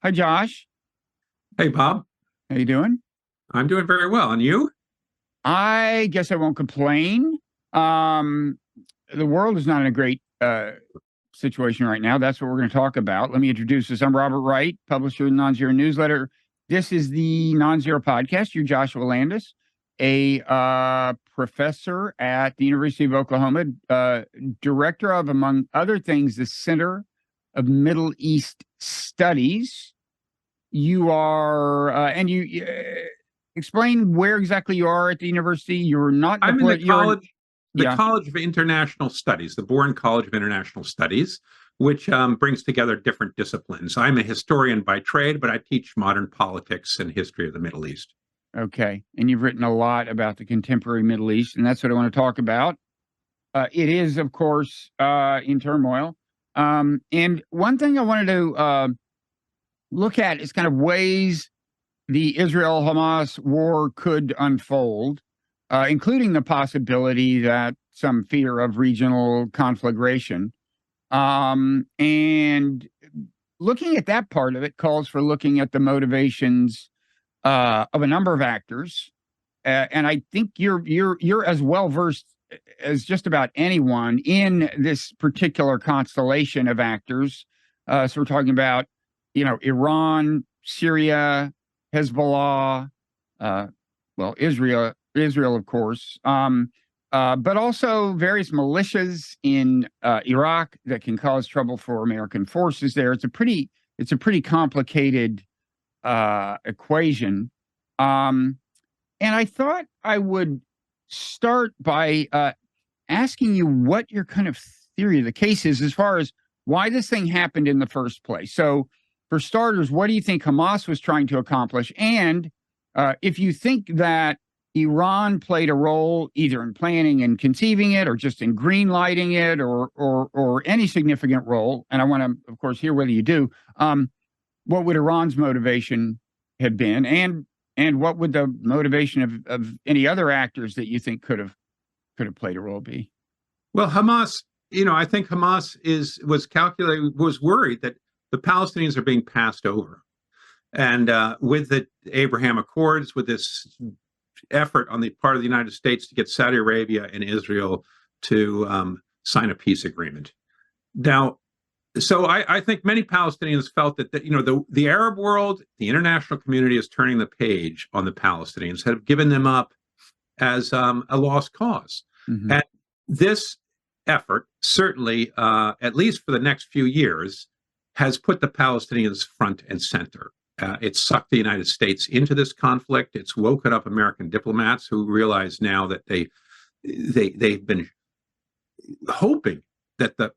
Hi, Josh. Hey, Bob. How you doing? I'm doing very well. And you? I guess I won't complain. Um, the world is not in a great situation right now. That's what we're going to talk about. Let me introduce us. I'm Robert Wright, publisher of the Nonzero newsletter. This is the Nonzero podcast. You're Joshua Landis, a professor at the University of Oklahoma, director of, among other things, the Center of Middle East Studies. You are, and you explain where exactly you are at the university. You're not I'm in the you're yeah. College of International Studies, the Bourne College of International Studies, which brings together different disciplines. I'm a historian by trade, but I teach modern politics and history of the Middle East. Okay, and you've written a lot about the contemporary Middle East, and that's what I want to talk about. It is, of course, in turmoil. And one thing I wanted to look at is kind of ways the Israel-Hamas war could unfold, including the possibility that some fear of regional conflagration. And looking at that part of it calls for looking at the motivations of a number of actors. And I think you're as well versed as just about anyone in this particular constellation of actors. So we're talking about, Iran, Syria, Hezbollah, Israel, of course, but also various militias in Iraq that can cause trouble for American forces there. It's a pretty complicated equation. And I thought I would start by asking you what your kind of theory of the case is as far as why this thing happened in the first place. So, for starters, what do you think Hamas was trying to accomplish? And if you think that Iran played a role either in planning and conceiving it, or just in green lighting it, or any significant role, and I want to, of course, hear whether you do, what would Iran's motivation have been, and what would the motivation of any other actors that you think could have played a role be? Well, Hamas, I think Hamas was worried that the Palestinians are being passed over. And with the Abraham Accords, with this effort on the part of the United States to get Saudi Arabia and Israel to sign a peace agreement. Now, so I think many Palestinians felt that the Arab world, the international community is turning the page on the Palestinians, have given them up as a lost cause. Mm-hmm. And this effort, certainly, at least for the next few years, has put the Palestinians front and center. It's sucked the United States into this conflict. It's woken up American diplomats who realize now that they've been hoping that the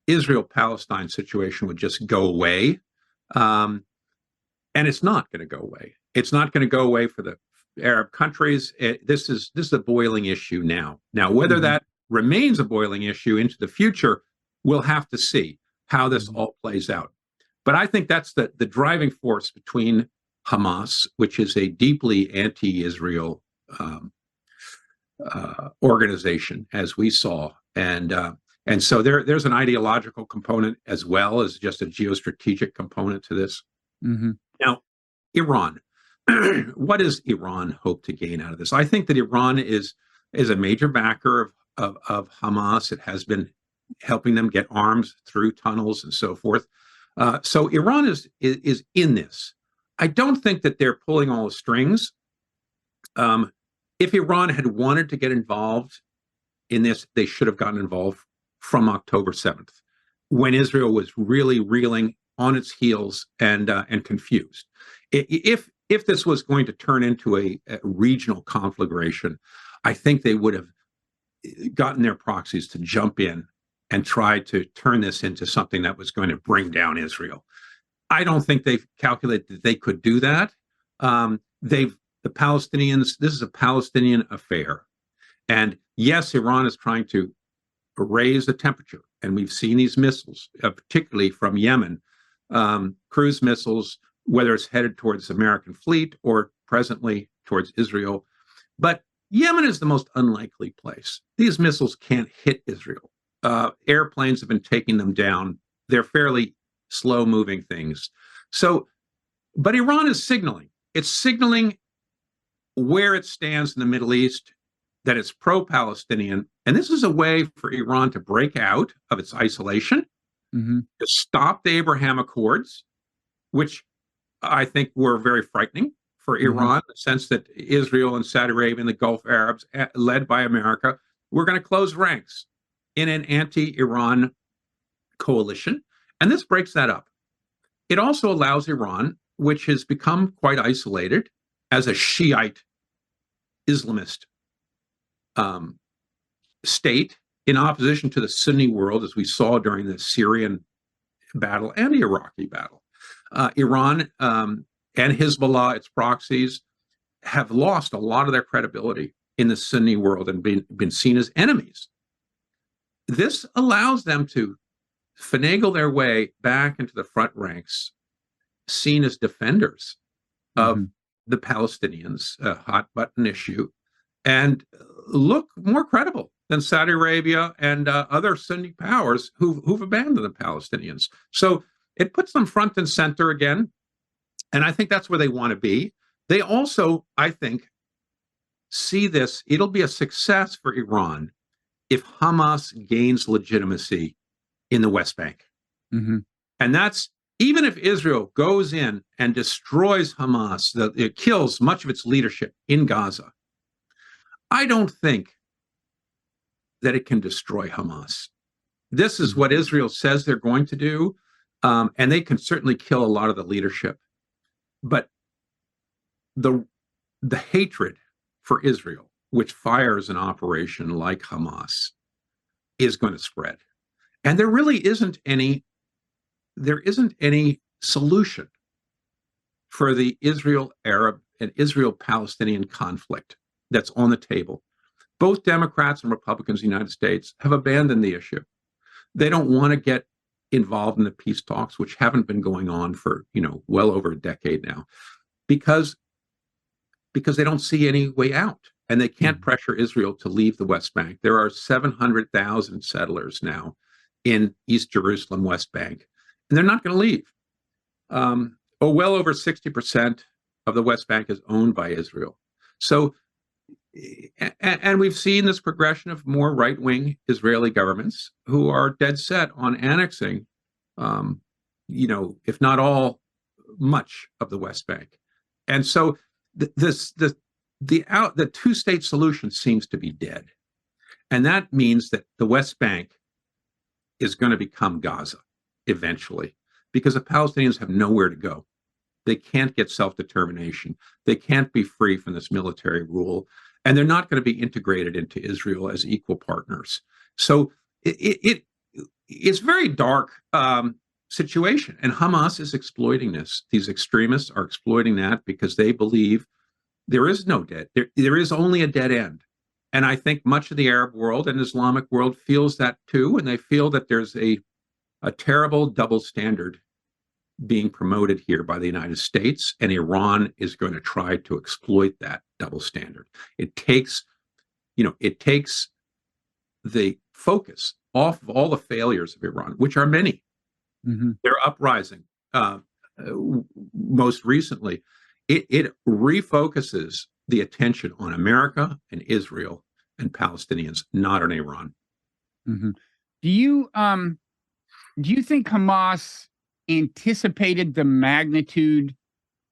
Israel-Palestine situation would just go away, and it's not going to go away. It's not going to go away for the Arab countries. This is a boiling issue now. Now, whether mm-hmm. that remains a boiling issue into the future, we'll have to see how this all plays out. But I think that's the driving force between Hamas, which is a deeply anti-Israel organization, as we saw, and so there's an ideological component as well as just a geostrategic component to this. Mm-hmm. Now, Iran. What does Iran hope to gain out of this? I think that Iran is a major backer of Hamas. It has been helping them get arms through tunnels and so forth. So Iran is in this. I don't think that they're pulling all the strings. If Iran had wanted to get involved in this, they should have gotten involved from October 7th, when Israel was really reeling on its heels and confused. If this was going to turn into a regional conflagration, I think they would have gotten their proxies to jump in and try to turn this into something that was going to bring down Israel. I don't think they've calculated that they could do that. The Palestinians, this is a Palestinian affair. And yes, Iran is trying to raise the temperature. And we've seen these missiles, particularly from Yemen, cruise missiles, whether it's headed towards the American fleet or presently towards Israel. But Yemen is the most unlikely place. These missiles can't hit Israel. Airplanes have been taking them down They're fairly slow-moving things. So, but Iran is signaling. It's signaling where it stands in the Middle East, that it's pro-Palestinian. And this is a way for Iran to break out of its isolation, to stop the Abraham Accords, which I think were very frightening for Iran, in the sense that Israel and Saudi Arabia and the Gulf Arabs, led by America, were going to close ranks in an anti-Iran coalition. And this breaks that up. It also allows Iran, which has become quite isolated as a Shiite Islamist state, in opposition to the Sunni world, as we saw during the Syrian battle and the Iraqi battle. Iran and Hezbollah, its proxies, have lost a lot of their credibility in the Sunni world and been seen as enemies. This allows them to finagle their way back into the front ranks, seen as defenders of the Palestinians, a hot button issue, and look more credible than Saudi Arabia and other Sunni powers who've abandoned the Palestinians. So it puts them front and center again, and I think that's where they want to be. They also, I think, see this. It'll be a success for Iran if Hamas gains legitimacy in the West Bank. And that's, even if Israel goes in and destroys Hamas, it kills much of its leadership in Gaza, I don't think that it can destroy Hamas. This is what Israel says they're going to do, and they can certainly kill a lot of the leadership. But the hatred for Israel, which fires an operation like Hamas, is going to spread. And there really isn't any solution for the Israel-Arab and Israel-Palestinian conflict that's on the table. Both Democrats and Republicans in the United States have abandoned the issue. They don't want to get involved in the peace talks, which haven't been going on for, well over a decade now, because they don't see any way out, and they can't pressure Israel to leave the West Bank. There are 700,000 settlers now in East Jerusalem, West Bank, and they're not going to leave. Well over 60% of the West Bank is owned by Israel. So, and we've seen this progression of more right-wing Israeli governments who are dead set on annexing, if not all, much of the West Bank. And so the two-state solution seems to be dead. And that means that the West Bank is going to become Gaza eventually, because the Palestinians have nowhere to go. They can't get self-determination. They can't be free from this military rule. And they're not going to be integrated into Israel as equal partners. So it's a very dark situation. And Hamas is exploiting this. These extremists are exploiting that because they believe there is no there is only a dead end. And I think much of the Arab world and Islamic world feels that too. And they feel that there's a terrible double standard being promoted here by the United States, and Iran is going to try to exploit that double standard. It takes the focus off of all the failures of Iran, which are many. Their uprising, most recently, it refocuses the attention on America and Israel and Palestinians, not on Iran. Do you think Hamas anticipated the magnitude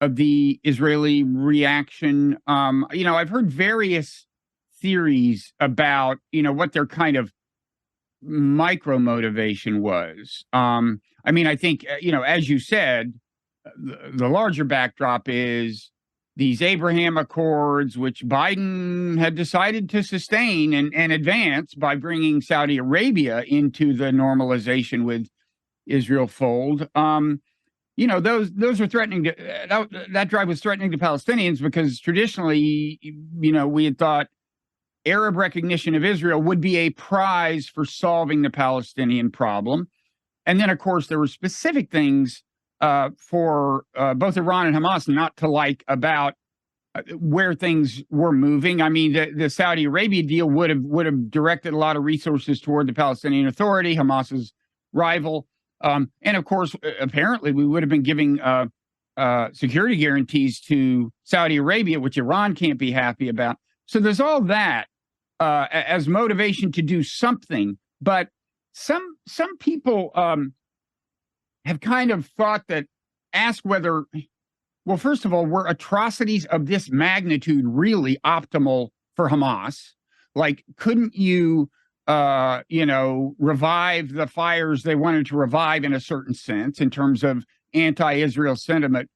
of the Israeli reaction? I've heard various theories about, what their kind of micro motivation was. I think, as you said, the larger backdrop is these Abraham Accords, which Biden had decided to sustain and advance by bringing Saudi Arabia into the normalization with Israel fold. Those are threatening to, that drive was threatening to Palestinians because traditionally, we had thought Arab recognition of Israel would be a prize for solving the Palestinian problem. And then, of course, there were specific things for both Iran and Hamas not to like about where things were moving. I mean, the Saudi Arabia deal would have directed a lot of resources toward the Palestinian Authority, Hamas's rival. And of course, apparently, we would have been giving security guarantees to Saudi Arabia, which Iran can't be happy about. So there's all that as motivation to do something. But some people have kind of thought that, ask whether, well, first of all, were atrocities of this magnitude really optimal for Hamas? Like, couldn't you, revive the fires they wanted to revive in a certain sense in terms of anti-Israel sentiment,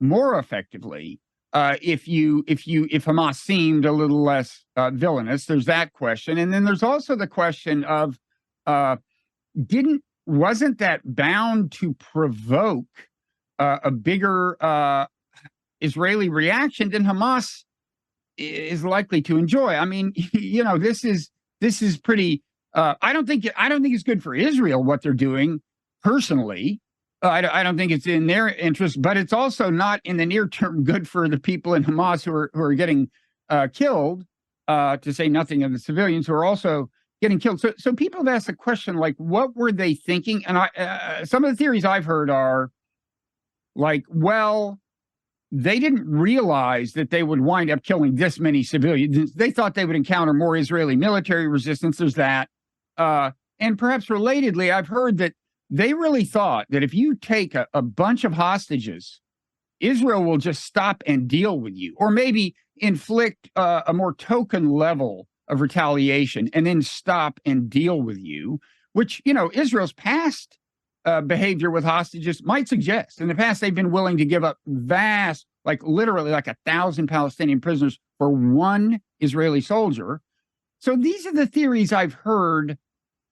more effectively if Hamas seemed a little less villainous? There's that question, and then there's also the question of wasn't that bound to provoke a bigger Israeli reaction than Hamas is likely to enjoy? I mean, this is pretty. I don't think it's good for Israel what they're doing personally. I don't think it's in their interest, but it's also not in the near term good for the people in Hamas who are getting killed. To say nothing of the civilians who are also getting killed. So people have asked the question, like, what were they thinking? And some of the theories I've heard are like, well, they didn't realize that they would wind up killing this many civilians. They thought they would encounter more Israeli military resistance. There's that. And perhaps relatedly, I've heard that they really thought that if you take a bunch of hostages, Israel will just stop and deal with you, or maybe inflict a more token level of retaliation and then stop and deal with you, which, Israel's past behavior with hostages might suggest. In the past, they've been willing to give up vast, like literally like 1,000 Palestinian prisoners for one Israeli soldier. So these are the theories I've heard.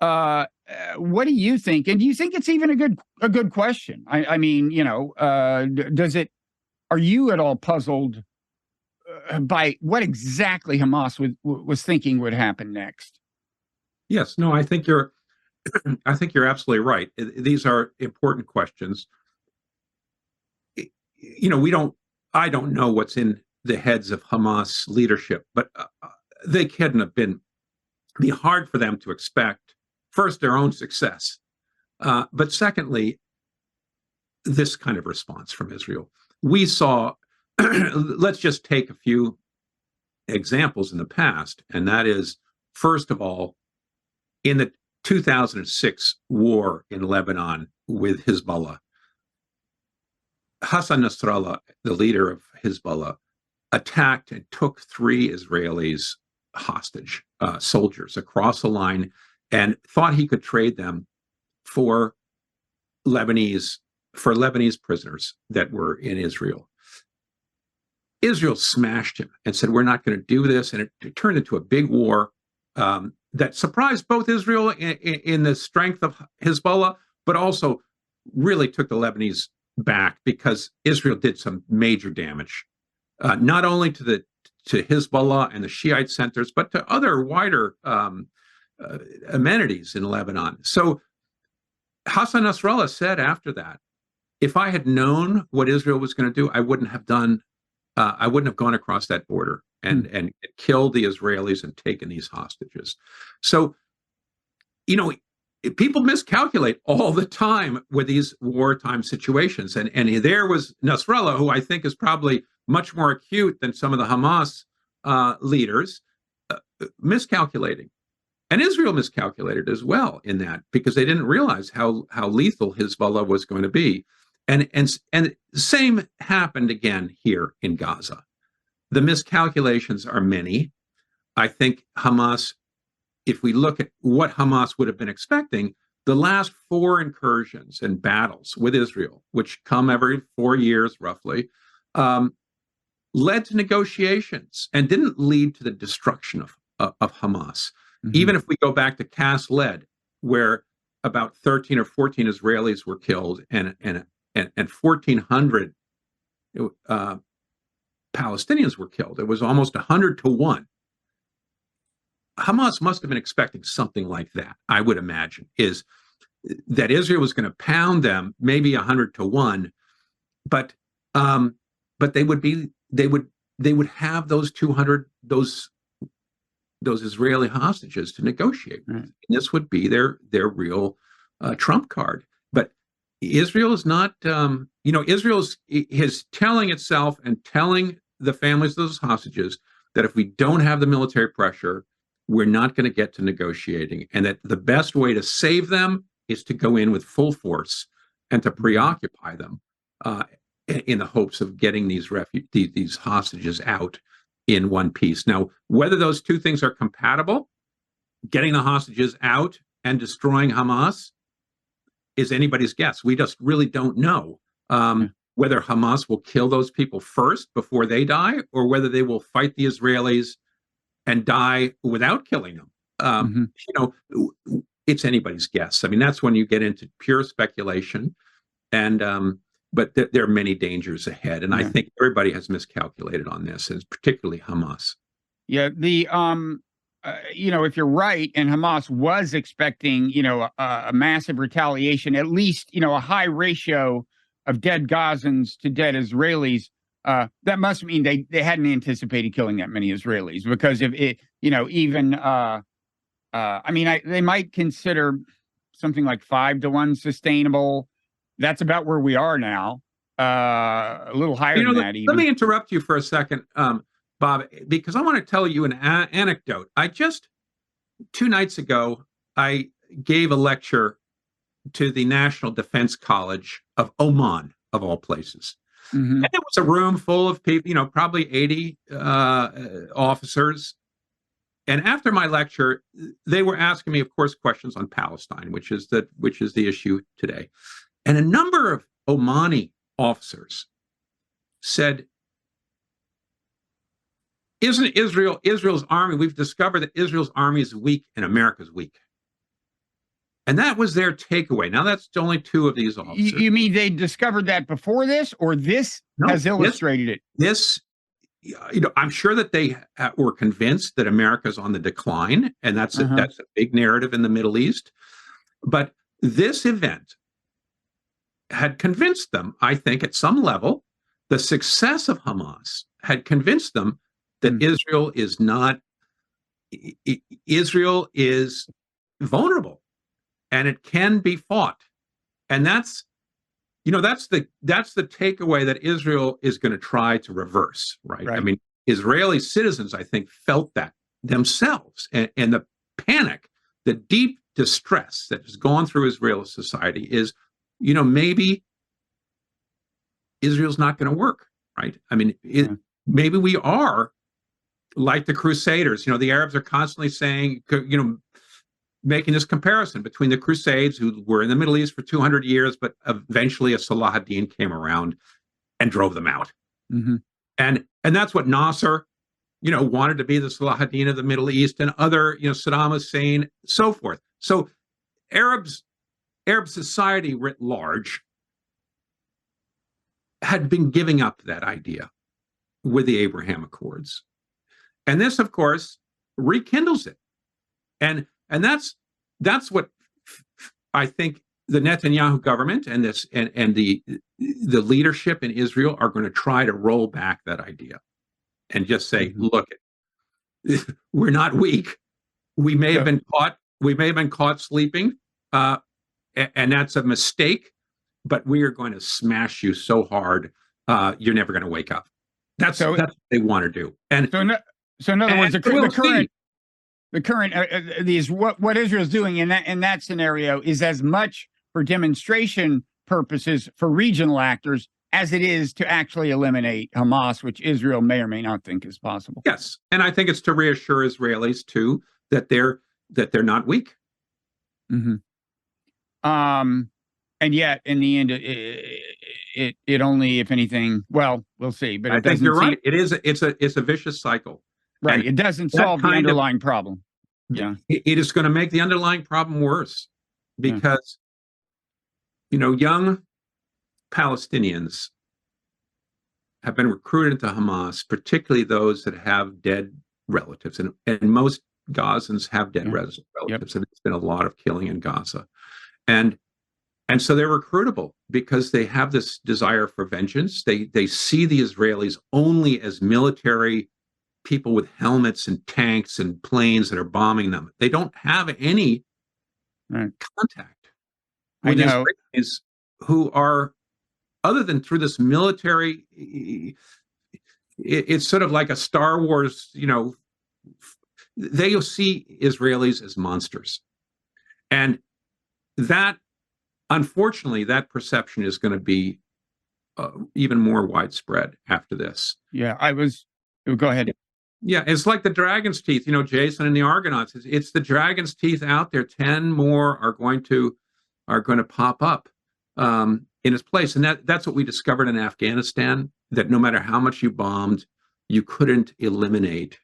What do you think? And do you think it's even a good question? I mean, does it? Are you at all puzzled by what exactly Hamas was thinking would happen next? Yes, no, I think you're absolutely right. These are important questions. I don't know what's in the heads of Hamas leadership, but they couldn't have be hard for them to expect, first, their own success, but secondly, this kind of response from Israel. We saw, let's just take a few examples in the past, and that is, first of all, in the 2006 war in Lebanon with Hezbollah, Hassan Nasrallah, the leader of Hezbollah, attacked and took 3 Israelis hostage, soldiers, across the line, and thought he could trade them for Lebanese prisoners that were in Israel. Israel smashed him and said, "We're not going to do this," and it turned into a big war that surprised both Israel in the strength of Hezbollah, but also really took the Lebanese back, because Israel did some major damage, not only to Hezbollah and the Shiite centers, but to other wider amenities in Lebanon. So Hassan Nasrallah said after that, if I had known what Israel was going to do, I wouldn't have gone across that border and killed the Israelis and taken these hostages. So, people miscalculate all the time with these wartime situations. And there was Nasrallah, who I think is probably much more acute than some of the Hamas leaders, miscalculating. And Israel miscalculated as well in that, because they didn't realize how lethal Hezbollah was going to be. And the same happened again here in Gaza. The miscalculations are many. I think Hamas, if we look at what Hamas would have been expecting, the last 4 incursions and battles with Israel, which come every 4 years roughly, led to negotiations and didn't lead to the destruction of Hamas. Mm-hmm. Even if we go back to Cast Lead, where about 13 or 14 Israelis were killed and 1,400 Palestinians were killed, it was almost 100 to 1. Hamas must have been expecting something like that, I would imagine, is that Israel was going to pound them maybe 100 to 1, but they would have those 200 those Israeli hostages to negotiate with. Right. And this would be their real trump card. But Israel is not, Israel is telling itself and telling the families of those hostages that if we don't have the military pressure, we're not going to get to negotiating, and that the best way to save them is to go in with full force and to preoccupy them in the hopes of getting these hostages out in one piece. Now, whether those two things are compatible, getting the hostages out and destroying Hamas, is anybody's guess. We just really don't know whether Hamas will kill those people first before they die, or whether they will fight the Israelis and die without killing them. It's anybody's guess. I mean, that's when you get into pure speculation, and but there are many dangers ahead, and I think everybody has miscalculated on this, and particularly Hamas. Yeah, if you're right, and Hamas was expecting, a massive retaliation, at least, a high ratio of dead Gazans to dead Israelis, that must mean they hadn't anticipated killing that many Israelis, because if it, they might consider something like 5-to-1 sustainable. That's about where we are now. A little higher than that. Let me interrupt you for a second, Bob, because I want to tell you an anecdote. 2 nights ago, I gave a lecture to the National Defense College of Oman, of all places. And it was a room full of people, probably 80 officers. And after my lecture, they were asking me, of course, questions on Palestine, which is the issue today. And a number of Omani officers said, isn't Israel's army, we've discovered that Israel's army is weak and America's weak. And that was their takeaway. Now, that's only 2 of these officers. You mean they discovered that before this, or this has illustrated it? This, I'm sure that they were convinced that America's on the decline, and that's a big narrative in the Middle East. But this event had convinced them, I think, at some level. The success of Hamas had convinced them that Israel is vulnerable, and it can be fought. And that's the takeaway that Israel is going to try to reverse, right? I mean, Israeli citizens, I think, felt that themselves, and the panic, the deep distress that has gone through Israeli society is, maybe Israel's not going to work, right? I mean, maybe we are like the Crusaders. The Arabs are constantly saying, making this comparison between the Crusades, who were in the Middle East for 200 years, but eventually a Salah ad-Din came around and drove them out. And that's what Nasser, wanted to be the Salah ad-Din of the Middle East, and other, Saddam Hussein, so forth. So Arab society writ large had been giving up that idea with the Abraham Accords. And this, of course, rekindles it. And that's what I think the Netanyahu government and the leadership in Israel are going to try to roll back that idea and just say, look, we're not weak. We may have been caught sleeping, and that's a mistake, but we are going to smash you so hard you're never going to wake up. That's what they want to do. And so in other words, the current what Israel's doing in that scenario is as much for demonstration purposes for regional actors as it is to actually eliminate Hamas, which Israel may or may not think is possible. Yes, and I think it's to reassure Israelis too that they're not weak. And yet, in the end, it only, if anything, well, we'll see. But I think you're right. It's a vicious cycle. Right. And it doesn't solve the underlying problem. Yeah. It is going to make the underlying problem worse, because, young Palestinians have been recruited into Hamas, particularly those that have dead relatives. And most Gazans have dead relatives. And there's been a lot of killing in Gaza. And so they're recruitable because they have this desire for vengeance. They see the Israelis only as military people with helmets and tanks and planes that are bombing them. They don't have any contact with Israelis who are, other than through this military, it's sort of like a Star Wars, they'll see Israelis as monsters. And that, unfortunately, that perception is going to be even more widespread after this. Yeah, go ahead. Yeah, it's like the dragon's teeth, Jason and the Argonauts. It's the dragon's teeth out there. 10 more are going to pop up in its place. And that's what we discovered in Afghanistan, that no matter how much you bombed, you couldn't eliminate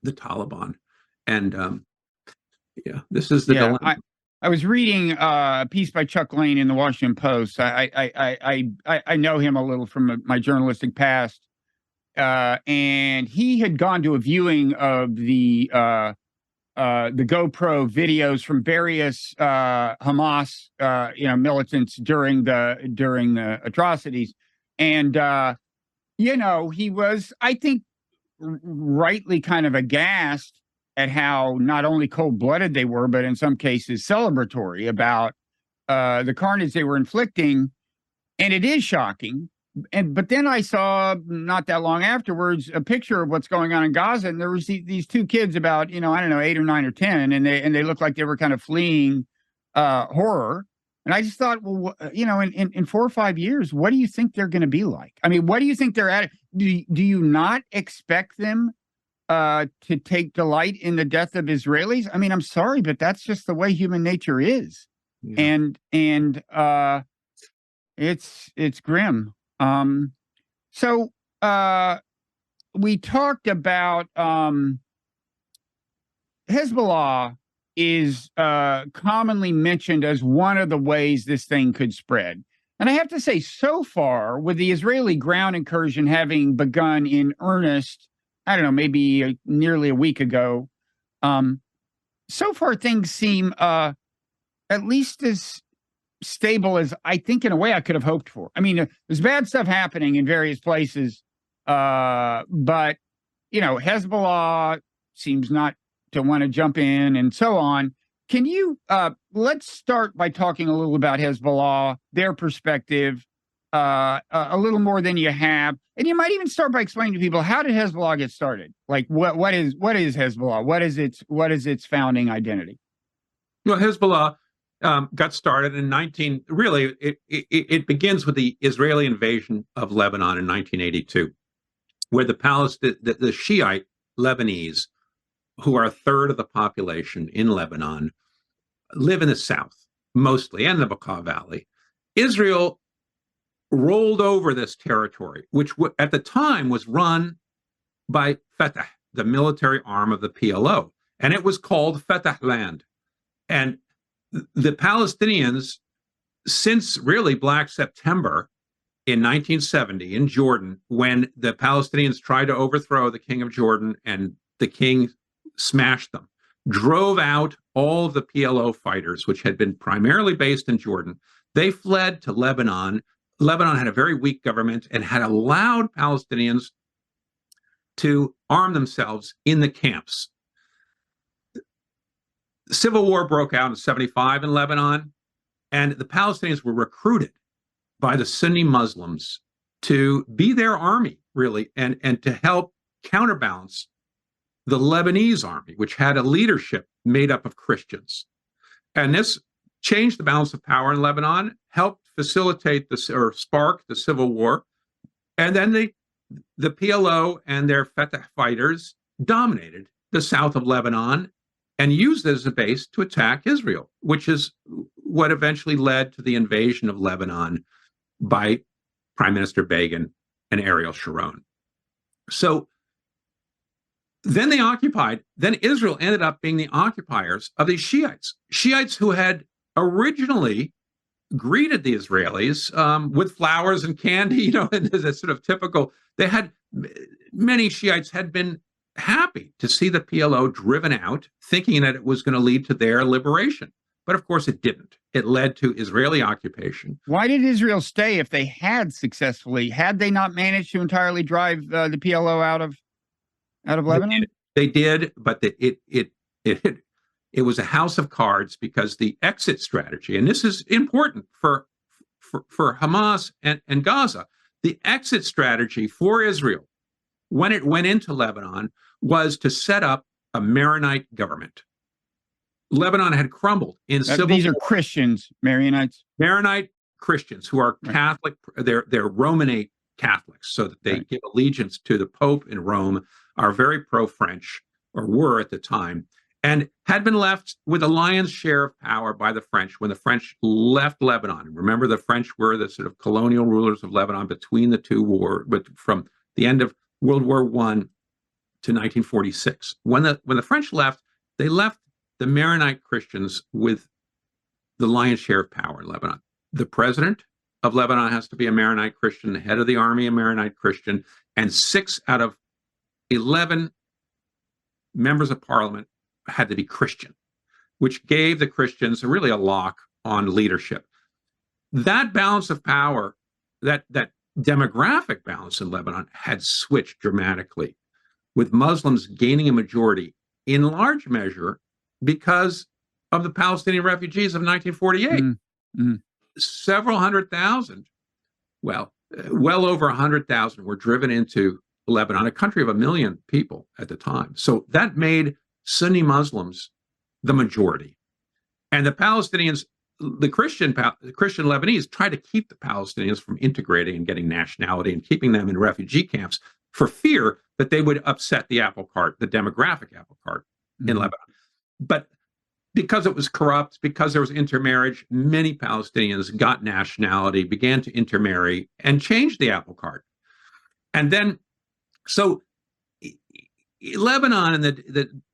the Taliban. And this is the dilemma. I was reading a piece by Chuck Lane in the Washington Post. I know him a little from my journalistic past, and he had gone to a viewing of the GoPro videos from various Hamas militants during the atrocities, and he was, I think, rightly kind of aghast at how not only cold-blooded they were, but in some cases celebratory about the carnage they were inflicting. And it is shocking. But then I saw, not that long afterwards, a picture of what's going on in Gaza, and there was these two kids about, I don't know, 8 or 9 or 10, and they looked like they were kind of fleeing horror. And I just thought, well, in 4 or 5 years, what do you think they're going to be like? I mean, what do you think they're at? Do you not expect them to take delight in the death of Israelis? I mean, I'm sorry, but that's just the way human nature is. Yeah. And it's grim. So we talked about Hezbollah is commonly mentioned as one of the ways this thing could spread. And I have to say, so far, with the Israeli ground incursion having begun in earnest, I don't know, maybe nearly a week ago, so far things seem at least as stable as I think, in a way, I could have hoped for. I mean, there's bad stuff happening in various places, but Hezbollah seems not to want to jump in, and so on. Can you let's start by talking a little about Hezbollah, their perspective, a little more than you have, and you might even start by explaining to people, how did Hezbollah get started? Like, what is Hezbollah? What is its founding identity? Well, Hezbollah got started in it begins with the Israeli invasion of Lebanon in 1982, where the Shiite Lebanese, who are a third of the population in Lebanon, live in the south mostly, and the Bekaa Valley. Israel rolled over this territory, which at the time was run by Fatah, the military arm of the PLO, and it was called Fatah land. And the Palestinians, since really Black September in 1970 in Jordan, when the Palestinians tried to overthrow the king of Jordan and the king smashed them, drove out all of the PLO fighters, which had been primarily based in Jordan. They fled to Lebanon. Lebanon had a very weak government and had allowed Palestinians to arm themselves in the camps. The civil war broke out in 1975 in Lebanon, and the Palestinians were recruited by the Sunni Muslims to be their army, really, and to help counterbalance the Lebanese army, which had a leadership made up of Christians. And this changed the balance of power in Lebanon, helped facilitate or spark the civil war. And then the PLO and their Fatah fighters dominated the south of Lebanon and used it as a base to attack Israel, which is what eventually led to the invasion of Lebanon by Prime Minister Begin and Ariel Sharon. So then Israel ended up being the occupiers of these Shiites who had originally greeted the Israelis with flowers and candy, and as sort of typical. Many Shiites had been happy to see the PLO driven out, thinking that it was going to lead to their liberation. But of course it didn't. It led to Israeli occupation. Why did Israel stay if they had they not managed to entirely drive the PLO out of Lebanon? They did, but it was a house of cards, because the exit strategy, and this is important for for Hamas and Gaza. The exit strategy for Israel, when it went into Lebanon, was to set up a Maronite government. Lebanon had crumbled in civil These are war. Christians, Maronites. Maronite Christians who are Catholic, they're Romanate Catholics, so that they give allegiance to the Pope in Rome, are very pro-French, or were at the time, and had been left with a lion's share of power by the French when the French left Lebanon. Remember, the French were the sort of colonial rulers of Lebanon between the two wars, but from the end of World War I to 1946. When the French left, they left the Maronite Christians with the lion's share of power in Lebanon. The president of Lebanon has to be a Maronite Christian, the head of the army a Maronite Christian, and 6 out of 11 members of parliament had to be Christian, which gave the Christians really a lock on leadership. That balance of power, that demographic balance in Lebanon had switched dramatically, with Muslims gaining a majority in large measure because of the Palestinian refugees of 1948. Several hundred thousand, well over 100,000 were driven into Lebanon, a country of 1 million people at the time. So that made Sunni Muslims the majority. And the Palestinians, the Christian Lebanese, tried to keep the Palestinians from integrating and getting nationality and keeping them in refugee camps for fear that they would upset the apple cart, the demographic apple cart in Lebanon. But because it was corrupt, because there was intermarriage, many Palestinians got nationality, began to intermarry, and changed the apple cart. And then, so Lebanon and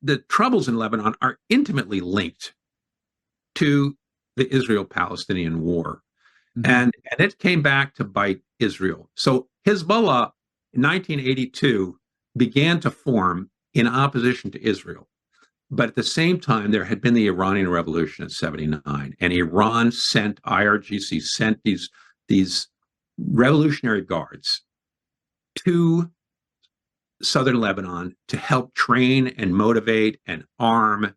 the troubles in Lebanon are intimately linked to the Israel-Palestinian war. And it came back to bite Israel. So Hezbollah in 1982 began to form in opposition to Israel. But at the same time, there had been the Iranian Revolution in 79, and Iran sent, IRGC sent these revolutionary guards to southern Lebanon to help train and motivate and arm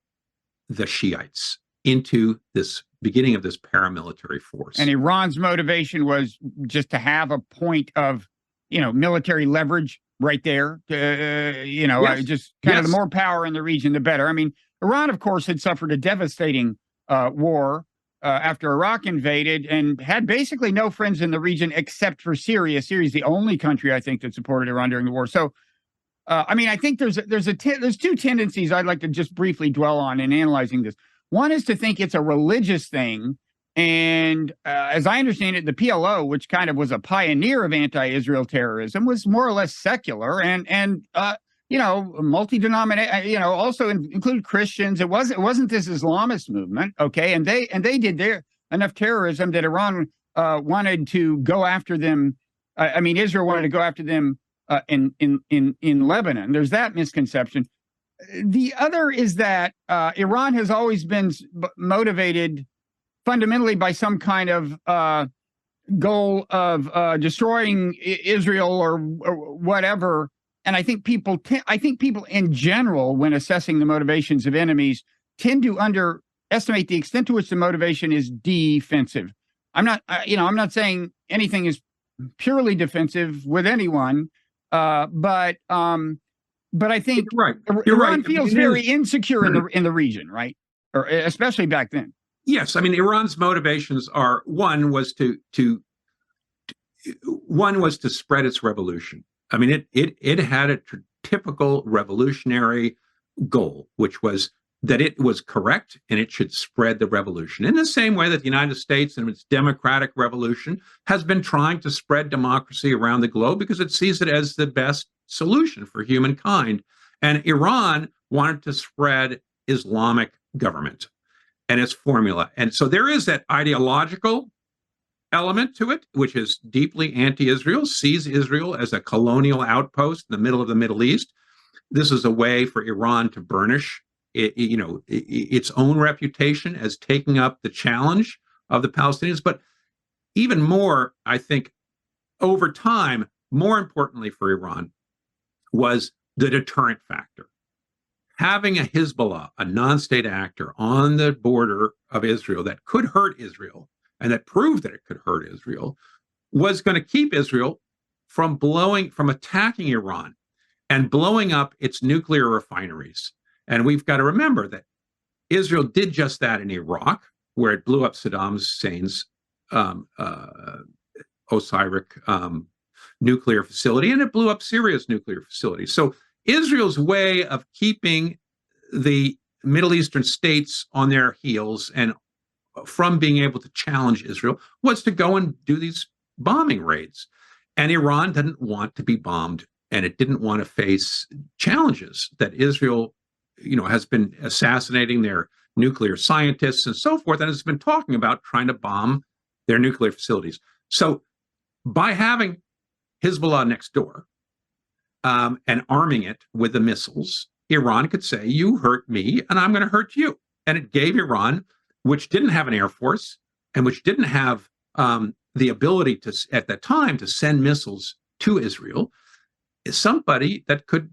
the Shiites into this beginning of this paramilitary force. And Iran's motivation was just to have a point of, military leverage right there. Just kind of the more power in the region, the better. I mean, Iran, of course, had suffered a devastating war after Iraq invaded and had basically no friends in the region except for Syria. Syria is the only country, I think, that supported Iran during the war. So, I think there's two tendencies I'd like to just briefly dwell on in analyzing this. One is to think it's a religious thing. And as I understand it, the PLO, which kind of was a pioneer of anti-Israel terrorism, was more or less secular and multi-denominational, also include Christians. It wasn't this Islamist movement, okay? And they did enough terrorism that Iran wanted to go after them. Israel wanted to go after them in Lebanon. There's that misconception. The other is that Iran has always been motivated fundamentally by some kind of goal of destroying Israel or whatever. And I think people in general, when assessing the motivations of enemies, tend to underestimate the extent to which the motivation is defensive. I'm not saying anything is purely defensive with anyone, but I think Iran feels very insecure in the region, right? Or especially back then. Yes, Iran's motivations are one was to spread its revolution. It had a typical revolutionary goal, which was that it was correct and it should spread the revolution in the same way that the United States and its democratic revolution has been trying to spread democracy around the globe because it sees it as the best solution for humankind. And Iran wanted to spread Islamic government and its formula. And so there is that ideological element to it, which is deeply anti-Israel, sees Israel as a colonial outpost in the middle of the Middle East. This is a way for Iran to burnish its own reputation as taking up the challenge of the Palestinians. But even more, I think, over time, more importantly for Iran, was the deterrent factor. Having a Hezbollah, a non-state actor on the border of Israel that could hurt Israel, and that proved that it could hurt Israel, was going to keep Israel from attacking Iran and blowing up its nuclear refineries. And we've got to remember that Israel did just that in Iraq, where it blew up Saddam Hussein's Osirak nuclear facility, and it blew up Syria's nuclear facility. So Israel's way of keeping the Middle Eastern states on their heels and from being able to challenge Israel was to go and do these bombing raids. And Iran didn't want to be bombed, and it didn't want to face challenges that Israel, has been assassinating their nuclear scientists and so forth, and has been talking about trying to bomb their nuclear facilities. So by having Hezbollah next door and arming it with the missiles, Iran could say, you hurt me and I'm going to hurt you. And it gave Iran, which didn't have an air force and which didn't have the ability to, at that time, to send missiles to Israel, somebody that could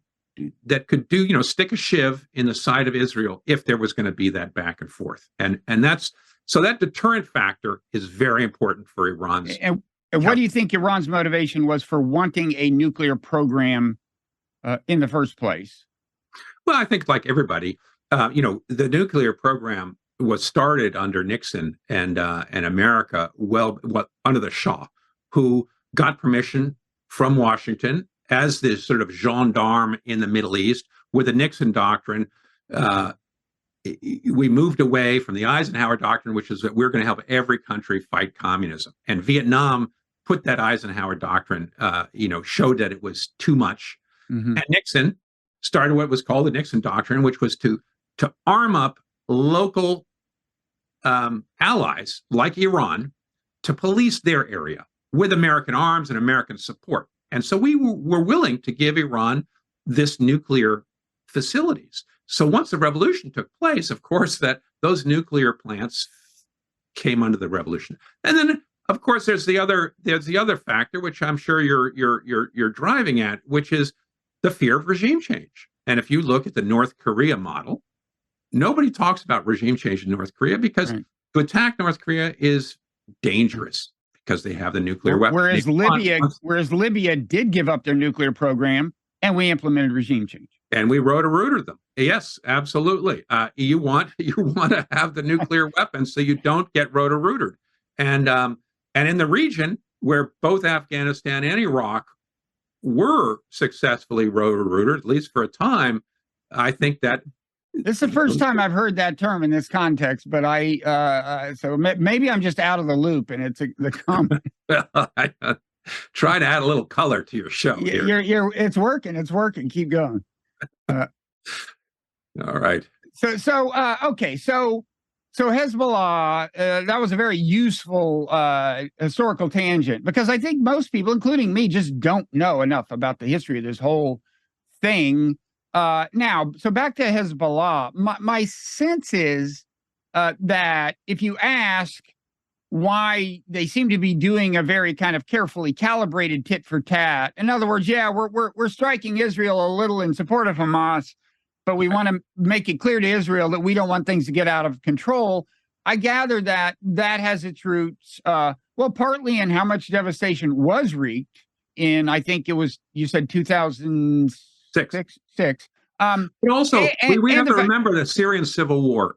do, stick a shiv in the side of Israel if there was going to be that back and forth. And that's, so that deterrent factor is very important for Iran's. And what do you think Iran's motivation was for wanting a nuclear program in the first place? Well, I think like everybody, the nuclear program was started under Nixon and America, under the Shah, who got permission from Washington as this sort of gendarme in the Middle East with the Nixon doctrine. We moved away from the Eisenhower doctrine, which is that we're going to help every country fight communism. And Vietnam put that Eisenhower doctrine, showed that it was too much. Mm-hmm. And Nixon started what was called the Nixon doctrine, which was to arm up local allies like Iran to police their area with American arms and American support. And so we were willing to give Iran this nuclear facilities. So once the revolution took place, of course, that those nuclear plants came under the revolution. And then, of course, there's the other factor, which I'm sure you're driving at, which is the fear of regime change. And if you look at the North Korea model, nobody talks about regime change in North Korea because to attack North Korea is dangerous because they have the nuclear weapon. Whereas Libya did give up their nuclear program, and we implemented regime change. And we rotor-rooted them. Yes, absolutely. You want to have the nuclear weapons so you don't get rotor-rooted. And in the region where both Afghanistan and Iraq were successfully rotor-rooted, at least for a time, I think that this is the first time I've heard that term in this context. But so maybe I'm just out of the loop, and it's the comment. I try to add a little color to your show. It's working. It's working. Keep going. All right. So Hezbollah, that was a very useful historical tangent, because I think most people, including me, just don't know enough about the history of this whole thing. Now, so back to Hezbollah, my sense is that if you ask why they seem to be doing a very kind of carefully calibrated tit for tat. In other words, yeah, we're striking Israel a little in support of Hamas, but we want to make it clear to Israel that we don't want things to get out of control. I gather that has its roots, partly in how much devastation was wreaked in, I think it was, you said 2006. But also, we have to remember the Syrian civil war.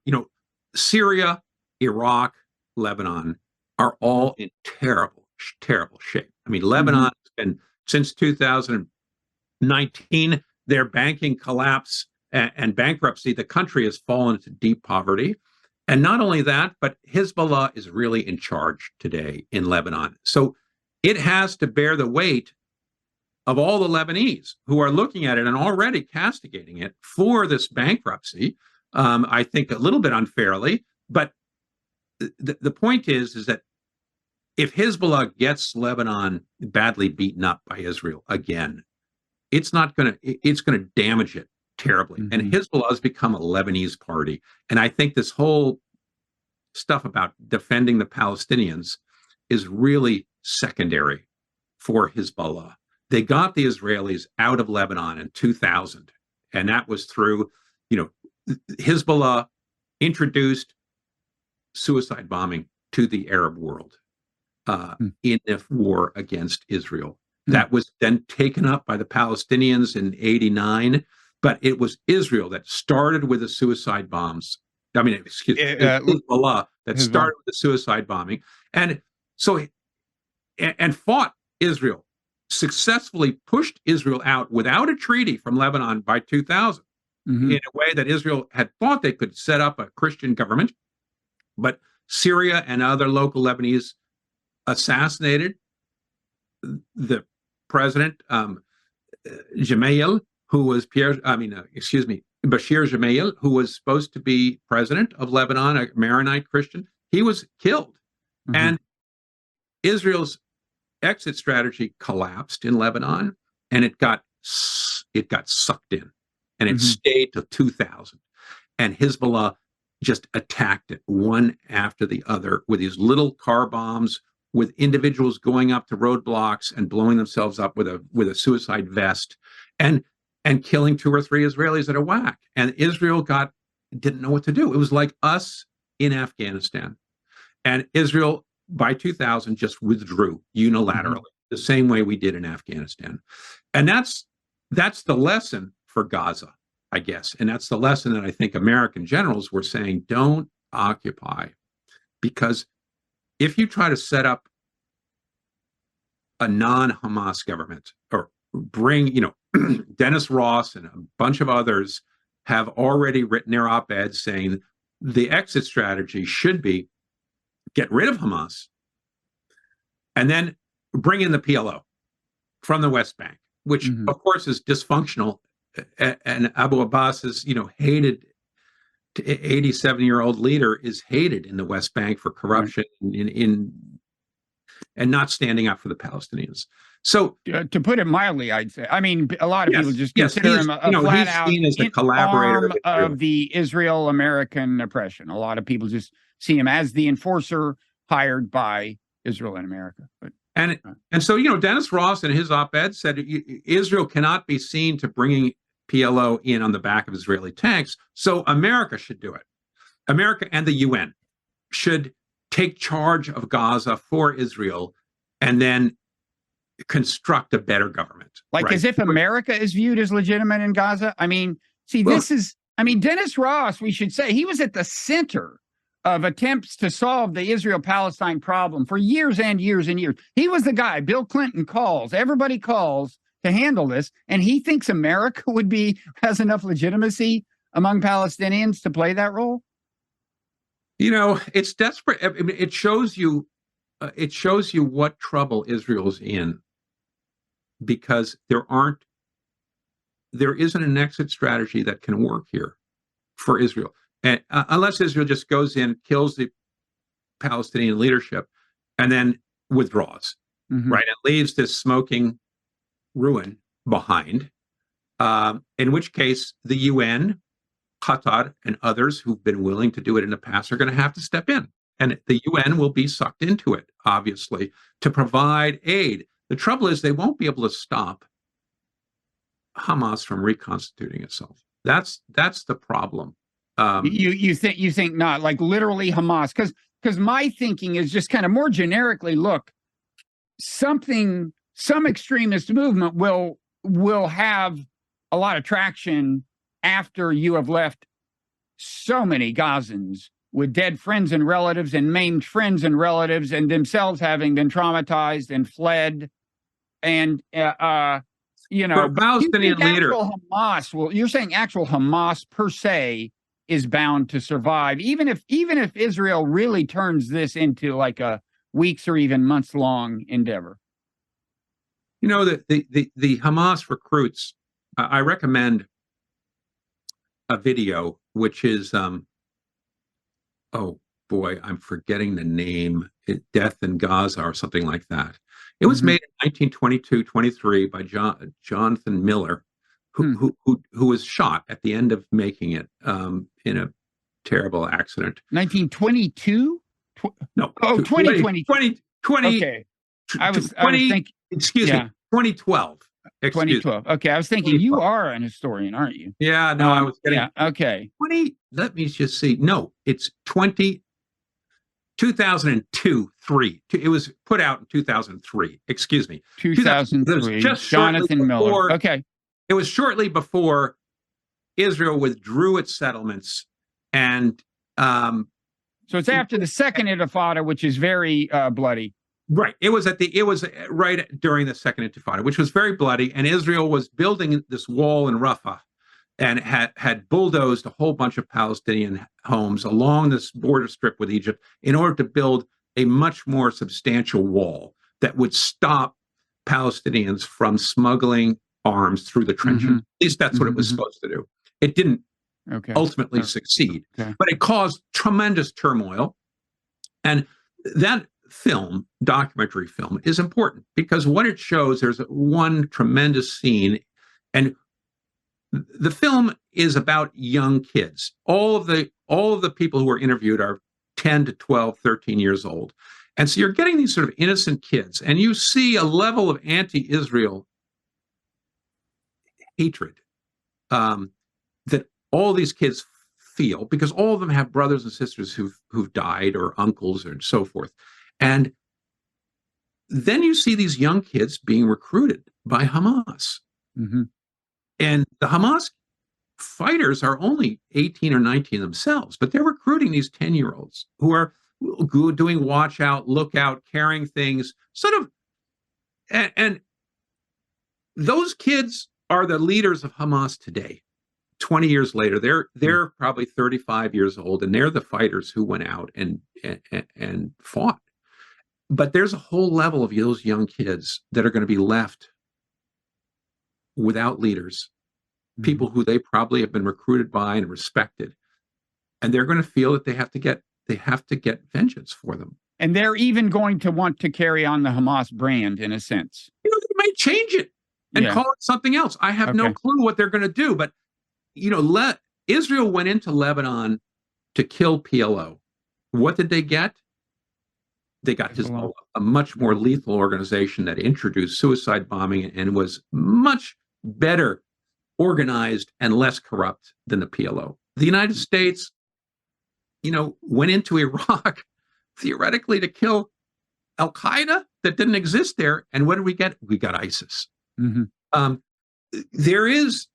Syria, Iraq, Lebanon are all in terrible, terrible shape. I mean, Lebanon has been, since 2019, their banking collapse and bankruptcy, the country has fallen into deep poverty. And not only that, but Hezbollah is really in charge today in Lebanon. So it has to bear the weight of all the Lebanese who are looking at it and already castigating it for this bankruptcy, I think a little bit unfairly. But the point is that if Hezbollah gets Lebanon badly beaten up by Israel again, it's going to damage it terribly. Mm-hmm. And Hezbollah has become a Lebanese party. And I think this whole stuff about defending the Palestinians is really secondary for Hezbollah. They got the Israelis out of Lebanon in 2000. And that was through, Hezbollah introduced suicide bombing to the Arab world in the war against Israel. That was then taken up by the Palestinians in '89, but it was Israel that started with the suicide bombs. I mean, excuse me, Hezbollah that started with the suicide bombing, and so and fought Israel, successfully pushed Israel out without a treaty from Lebanon by 2000, in a way that Israel had thought they could set up a Christian government, but Syria and other local Lebanese assassinated the president, Gemayel, who was Bashir Gemayel, who was supposed to be president of Lebanon, a Maronite Christian. He was killed. And Israel's exit strategy collapsed in Lebanon, and it got sucked in, and it stayed till 2000. And Hezbollah just attacked it one after the other with these little car bombs, with individuals going up to roadblocks and blowing themselves up with a suicide vest, and killing 2 or 3 Israelis at a whack. And Israel didn't know what to do. It was like us in Afghanistan. And Israel, by 2000, just withdrew unilaterally, the same way we did in Afghanistan. And that's the lesson for Gaza, I guess. And that's the lesson that I think American generals were saying: don't occupy. Because if you try to set up a non-Hamas government, or bring, Dennis Ross and a bunch of others have already written their op-eds saying the exit strategy should be get rid of Hamas and then bring in the PLO from the West Bank, which of course is dysfunctional. And Abu Abbas is, hated. 87-year-old leader is hated in the West Bank for corruption and not standing up for the Palestinians. So, to put it mildly, I'd say, I mean, a lot of people just consider him a flat out seen as the collaborator of the Israel-American oppression. A lot of people just see him as the enforcer hired by Israel and America. And so, Dennis Ross in his op-ed said Israel cannot be seen to bringing PLO in on the back of Israeli tanks, so America should do it. America and the UN should take charge of Gaza for Israel and then construct a better government. As if America is viewed as legitimate in Gaza? I mean, Dennis Ross, we should say, he was at the center of attempts to solve the Israel-Palestine problem for years and years and years. He was the guy Bill Clinton calls, everybody calls, to handle this, and he thinks America has enough legitimacy among Palestinians to play that role. It's desperate. I mean, it shows you what trouble Israel's in, because there isn't an exit strategy that can work here for Israel, and unless Israel just goes in, kills the Palestinian leadership, and then withdraws, right, and leaves this smoking ruin behind, in which case the UN, Qatar, and others who've been willing to do it in the past are going to have to step in, and the UN will be sucked into it, obviously, to provide aid. The trouble is they won't be able to stop Hamas from reconstituting itself. That's the problem. You think not, like literally Hamas, because my thinking is just kind of more generically, look, some extremist movement will have a lot of traction after you have left so many Gazans with dead friends and relatives and maimed friends and relatives, and themselves having been traumatized and fled. And Palestinian leader Hamas you're saying actual Hamas per se is bound to survive, even if Israel really turns this into like a weeks or even months long endeavor. The Hamas recruits, I recommend a video, which is, oh boy, I'm forgetting the name, Death in Gaza or something like that. It was made in 1922-23 by Jonathan Miller, who was shot at the end of making it in a terrible accident. 1922? No. Oh, 2020. 20. Okay. I was thinking. Excuse me, 2012. 2012. Okay, I was thinking you are an historian, aren't you? Yeah, no, I was getting. Yeah, okay. 20. Let me just see. No, it's 20. 2002, 3. It was put out in 2003. Excuse me. 2003. It was just Jonathan Miller. Okay. It was shortly before Israel withdrew its settlements, and so it's after the second Intifada, which is very bloody. Right. It was right during the second Intifada, which was very bloody, and Israel was building this wall in Rafah, and had bulldozed a whole bunch of Palestinian homes along this border strip with Egypt in order to build a much more substantial wall that would stop Palestinians from smuggling arms through the trenches. At least that's what it was supposed to do. It didn't ultimately succeed, but it caused tremendous turmoil. And that documentary film, is important because what it shows, there's one tremendous scene, and the film is about young kids. All of the people who were interviewed are 10 to 12, 13 years old. And so you're getting these sort of innocent kids, and you see a level of anti-Israel hatred that all these kids feel, because all of them have brothers and sisters who've died, or uncles, and so forth. And then you see these young kids being recruited by Hamas. And the Hamas fighters are only 18 or 19 themselves, but they're recruiting these 10-year-olds who are doing watch out, look out, carrying things, sort of. And those kids are the leaders of Hamas today. 20 years later, they're probably 35 years old, and they're the fighters who went out and fought. But there's a whole level of those young kids that are going to be left without leaders, people who they probably have been recruited by and respected, and they're going to feel that they have to get vengeance for them. And they're even going to want to carry on the Hamas brand, in a sense. They might change it and call it something else. I have no clue what they're going to do, but Israel went into Lebanon to kill PLO. What did they get? They got Hezbollah, a much more lethal organization that introduced suicide bombing and was much better organized and less corrupt than the PLO. The United States, went into Iraq theoretically to kill Al-Qaeda that didn't exist there. And what did we get? We got ISIS. There is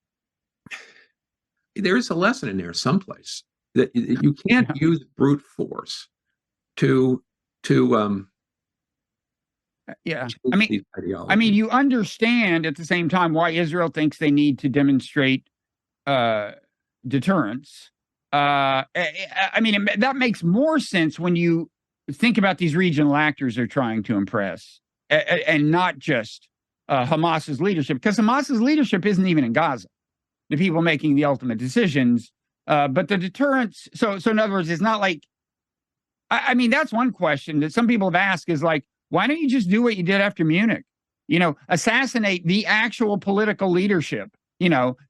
a lesson in there someplace that you can't use brute force to I mean, you understand at the same time why Israel thinks they need to demonstrate deterrence. I mean, that makes more sense when you think about these regional actors they're trying to impress, and not just Hamas's leadership, because Hamas's leadership isn't even in Gaza. The people making the ultimate decisions, but the deterrence. So in other words, it's not like. I mean, that's one question that some people have asked is like, why don't you just do what you did after Munich? Assassinate the actual political leadership.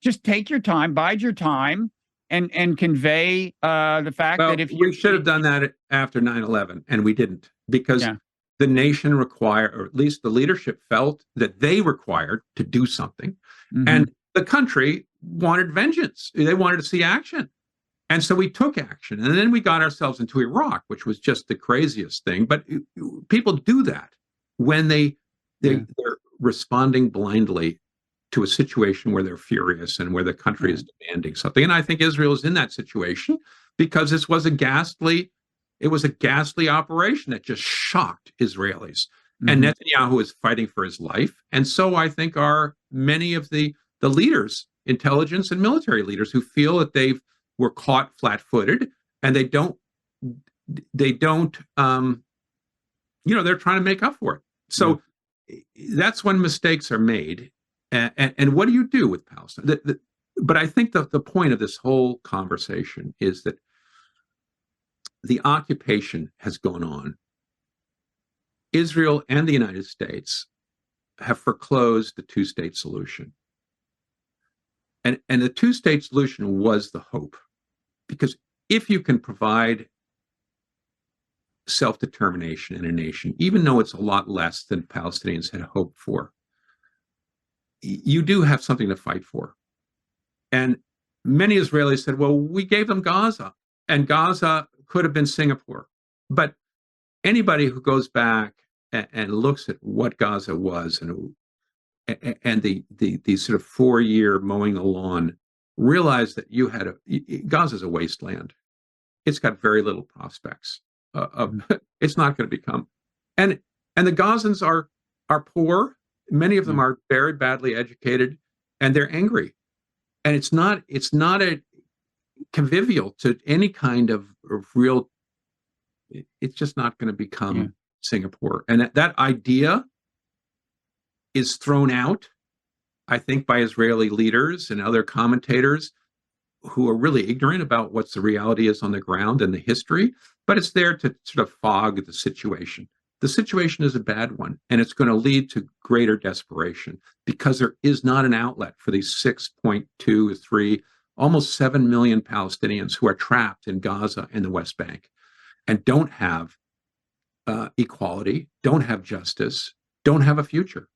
Just take your time, bide your time, and convey the fact that if we should have done that after 9/11, and we didn't, because the nation required, or at least the leadership felt that they required to do something, and the country wanted vengeance. They wanted to see action. And so we took action, and then we got ourselves into Iraq, which was just the craziest thing. But people do that when they're responding blindly to a situation where they're furious and where the country is demanding something. And I think Israel is in that situation because this was a ghastly operation that just shocked Israelis. And Netanyahu is fighting for his life. And so I think are many of the leaders, intelligence and military leaders, who feel that were caught flat-footed, and they're trying to make up for it. So that's when mistakes are made. And what do you do with Palestine? But I think the point of this whole conversation is that the occupation has gone on. Israel and the United States have foreclosed the two-state solution. And the two-state solution was the hope. Because if you can provide self-determination in a nation, even though it's a lot less than Palestinians had hoped for, you do have something to fight for. And many Israelis said, well, we gave them Gaza, and Gaza could have been Singapore. But anybody who goes back and looks at what Gaza was and the sort of 4-year mowing the lawn, realize that Gaza's a wasteland. It's got very little prospects. It's not going to become, and the Gazans are poor. Many of them are very badly educated, and they're angry. And it's not a convivial to any kind of real. It's just not going to become Singapore. And that idea is thrown out, I think, by Israeli leaders and other commentators who are really ignorant about what the reality is on the ground and the history, but it's there to sort of fog the situation. The situation is a bad one, and it's going to lead to greater desperation because there is not an outlet for these 6.23, almost 7 million Palestinians who are trapped in Gaza and the West Bank and don't have equality, don't have justice, don't have a future.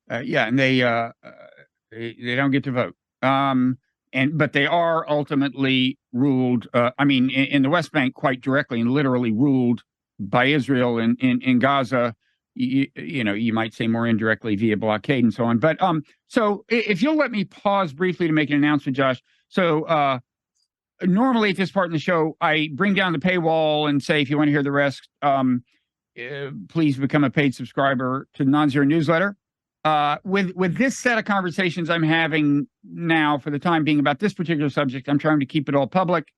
And they don't get to vote. But they are ultimately ruled. In the West Bank, quite directly and literally ruled by Israel. In Gaza, you might say more indirectly via blockade and so on. But so if you'll let me pause briefly to make an announcement, Josh. So normally at this part in the show, I bring down the paywall and say, if you want to hear the rest, please become a paid subscriber to the Nonzero newsletter. With this set of conversations I'm having now, for the time being, about this particular subject, I'm trying to keep it all public.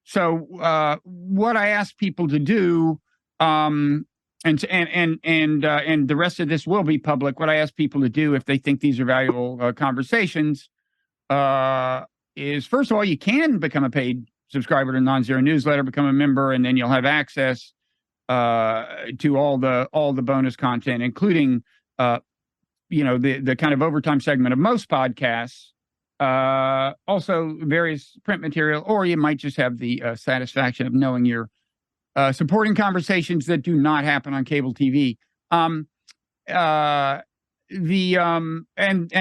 So what I ask people to do, and the rest of this will be public. What I ask people to do, if they think these are valuable conversations, is, first of all, you can become a paid subscriber to Nonzero newsletter, become a member, and then you'll have access to all the bonus content, including the kind of overtime segment of most podcasts, also various print material, or you might just have the satisfaction of knowing you're supporting conversations that do not happen on cable TV. And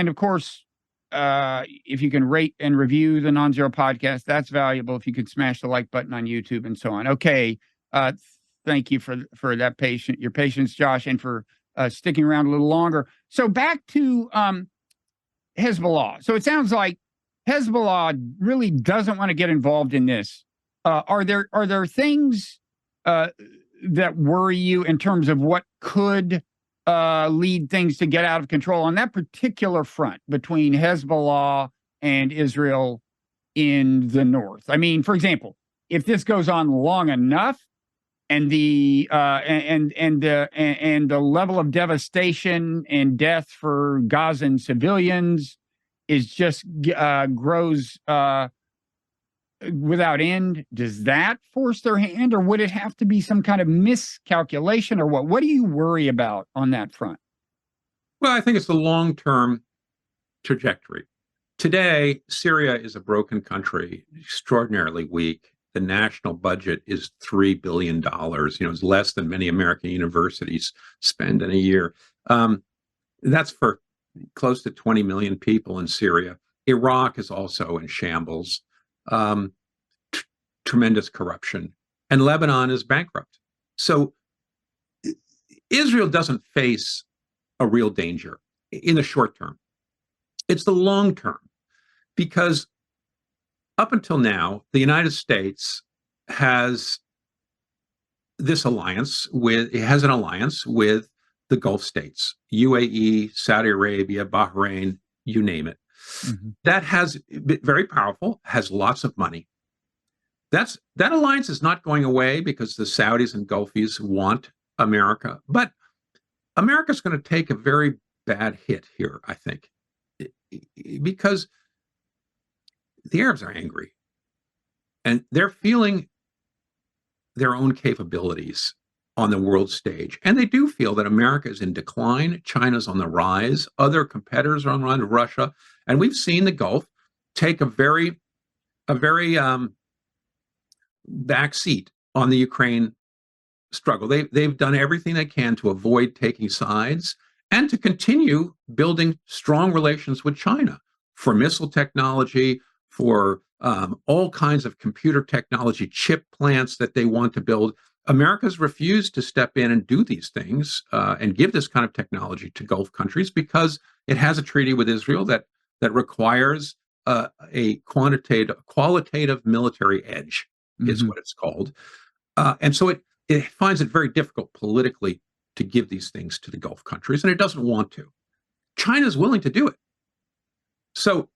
of course, if you can rate and review the Nonzero podcast, that's valuable. If you could smash the like button on YouTube and so on. Okay. Thank you for your patience, Josh, and for sticking around a little longer. So back to Hezbollah. So it sounds like Hezbollah really doesn't want to get involved in this. Are there things that worry you in terms of what could lead things to get out of control on that particular front between Hezbollah and Israel in the north? I mean, for example, if this goes on long enough, and the level of devastation and death for Gazan civilians is just grows without end, does that force their hand, or would it have to be some kind of miscalculation, or what? What do you worry about on that front? Well, I think it's the long-term trajectory. Today, Syria is a broken country, extraordinarily weak. The national budget is $3 billion. It's less than many American universities spend in a year. That's for close to 20 million people in Syria. Iraq is also in shambles. Tremendous corruption. And Lebanon is bankrupt. So Israel doesn't face a real danger in the short term. It's the long term, because up until now, the United States has an alliance with the Gulf states, UAE, Saudi Arabia, Bahrain, you name it. Mm-hmm. That has very powerful, has lots of money. That alliance is not going away because the Saudis and Gulfies want America, but America's going to take a very bad hit here, I think, because the Arabs are angry and they're feeling their own capabilities on the world stage. And they do feel that America is in decline. China's on the rise. Other competitors are on the rise, Russia. And we've seen the Gulf take a very back seat on the Ukraine struggle. They've done everything they can to avoid taking sides and to continue building strong relations with China for missile technology, for all kinds of computer technology, chip plants that they want to build. America's refused to step in and do these things and give this kind of technology to Gulf countries because it has a treaty with Israel that requires a qualitative military edge, is what it's called. And so it finds it very difficult politically to give these things to the Gulf countries, and it doesn't want to. China's willing to do it. So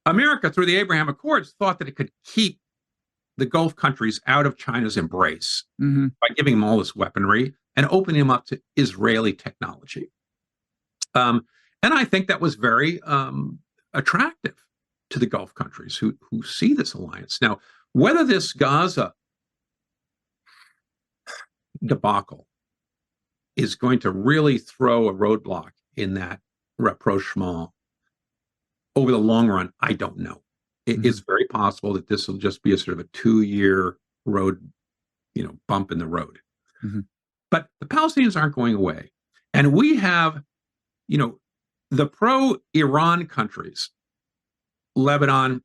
America, through the Abraham Accords, thought that it could keep the Gulf countries out of China's embrace by giving them all this weaponry and opening them up to Israeli technology. And I think that was very attractive to the Gulf countries who see this alliance. Now, whether this Gaza debacle is going to really throw a roadblock in that rapprochement over the long run, I don't know. It's very possible that this will just be a sort of a 2-year road, bump in the road. But the Palestinians aren't going away. And we have, the pro-Iran countries, Lebanon,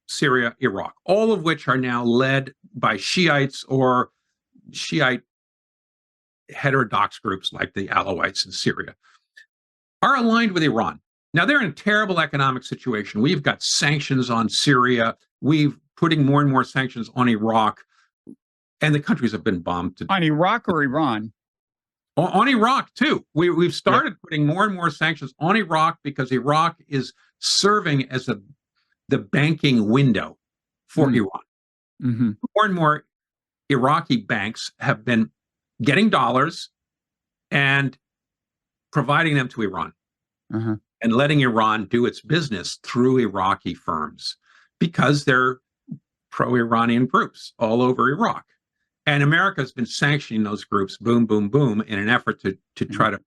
Syria, Iraq, all of which are now led by Shiites or Shiite heterodox groups like the Alawites in Syria, are aligned with Iran. Now, they're in a terrible economic situation. We've got sanctions on Syria. We've putting more and more sanctions on Iraq. And the countries have been bombed. On Iraq or Iran? On Iraq, too. We've started putting more and more sanctions on Iraq because Iraq is serving as the banking window for Iran. More and more Iraqi banks have been getting dollars and providing them to Iran. And letting Iran do its business through Iraqi firms because they're pro-Iranian groups all over Iraq. And America has been sanctioning those groups, boom, boom, boom, in an effort to try to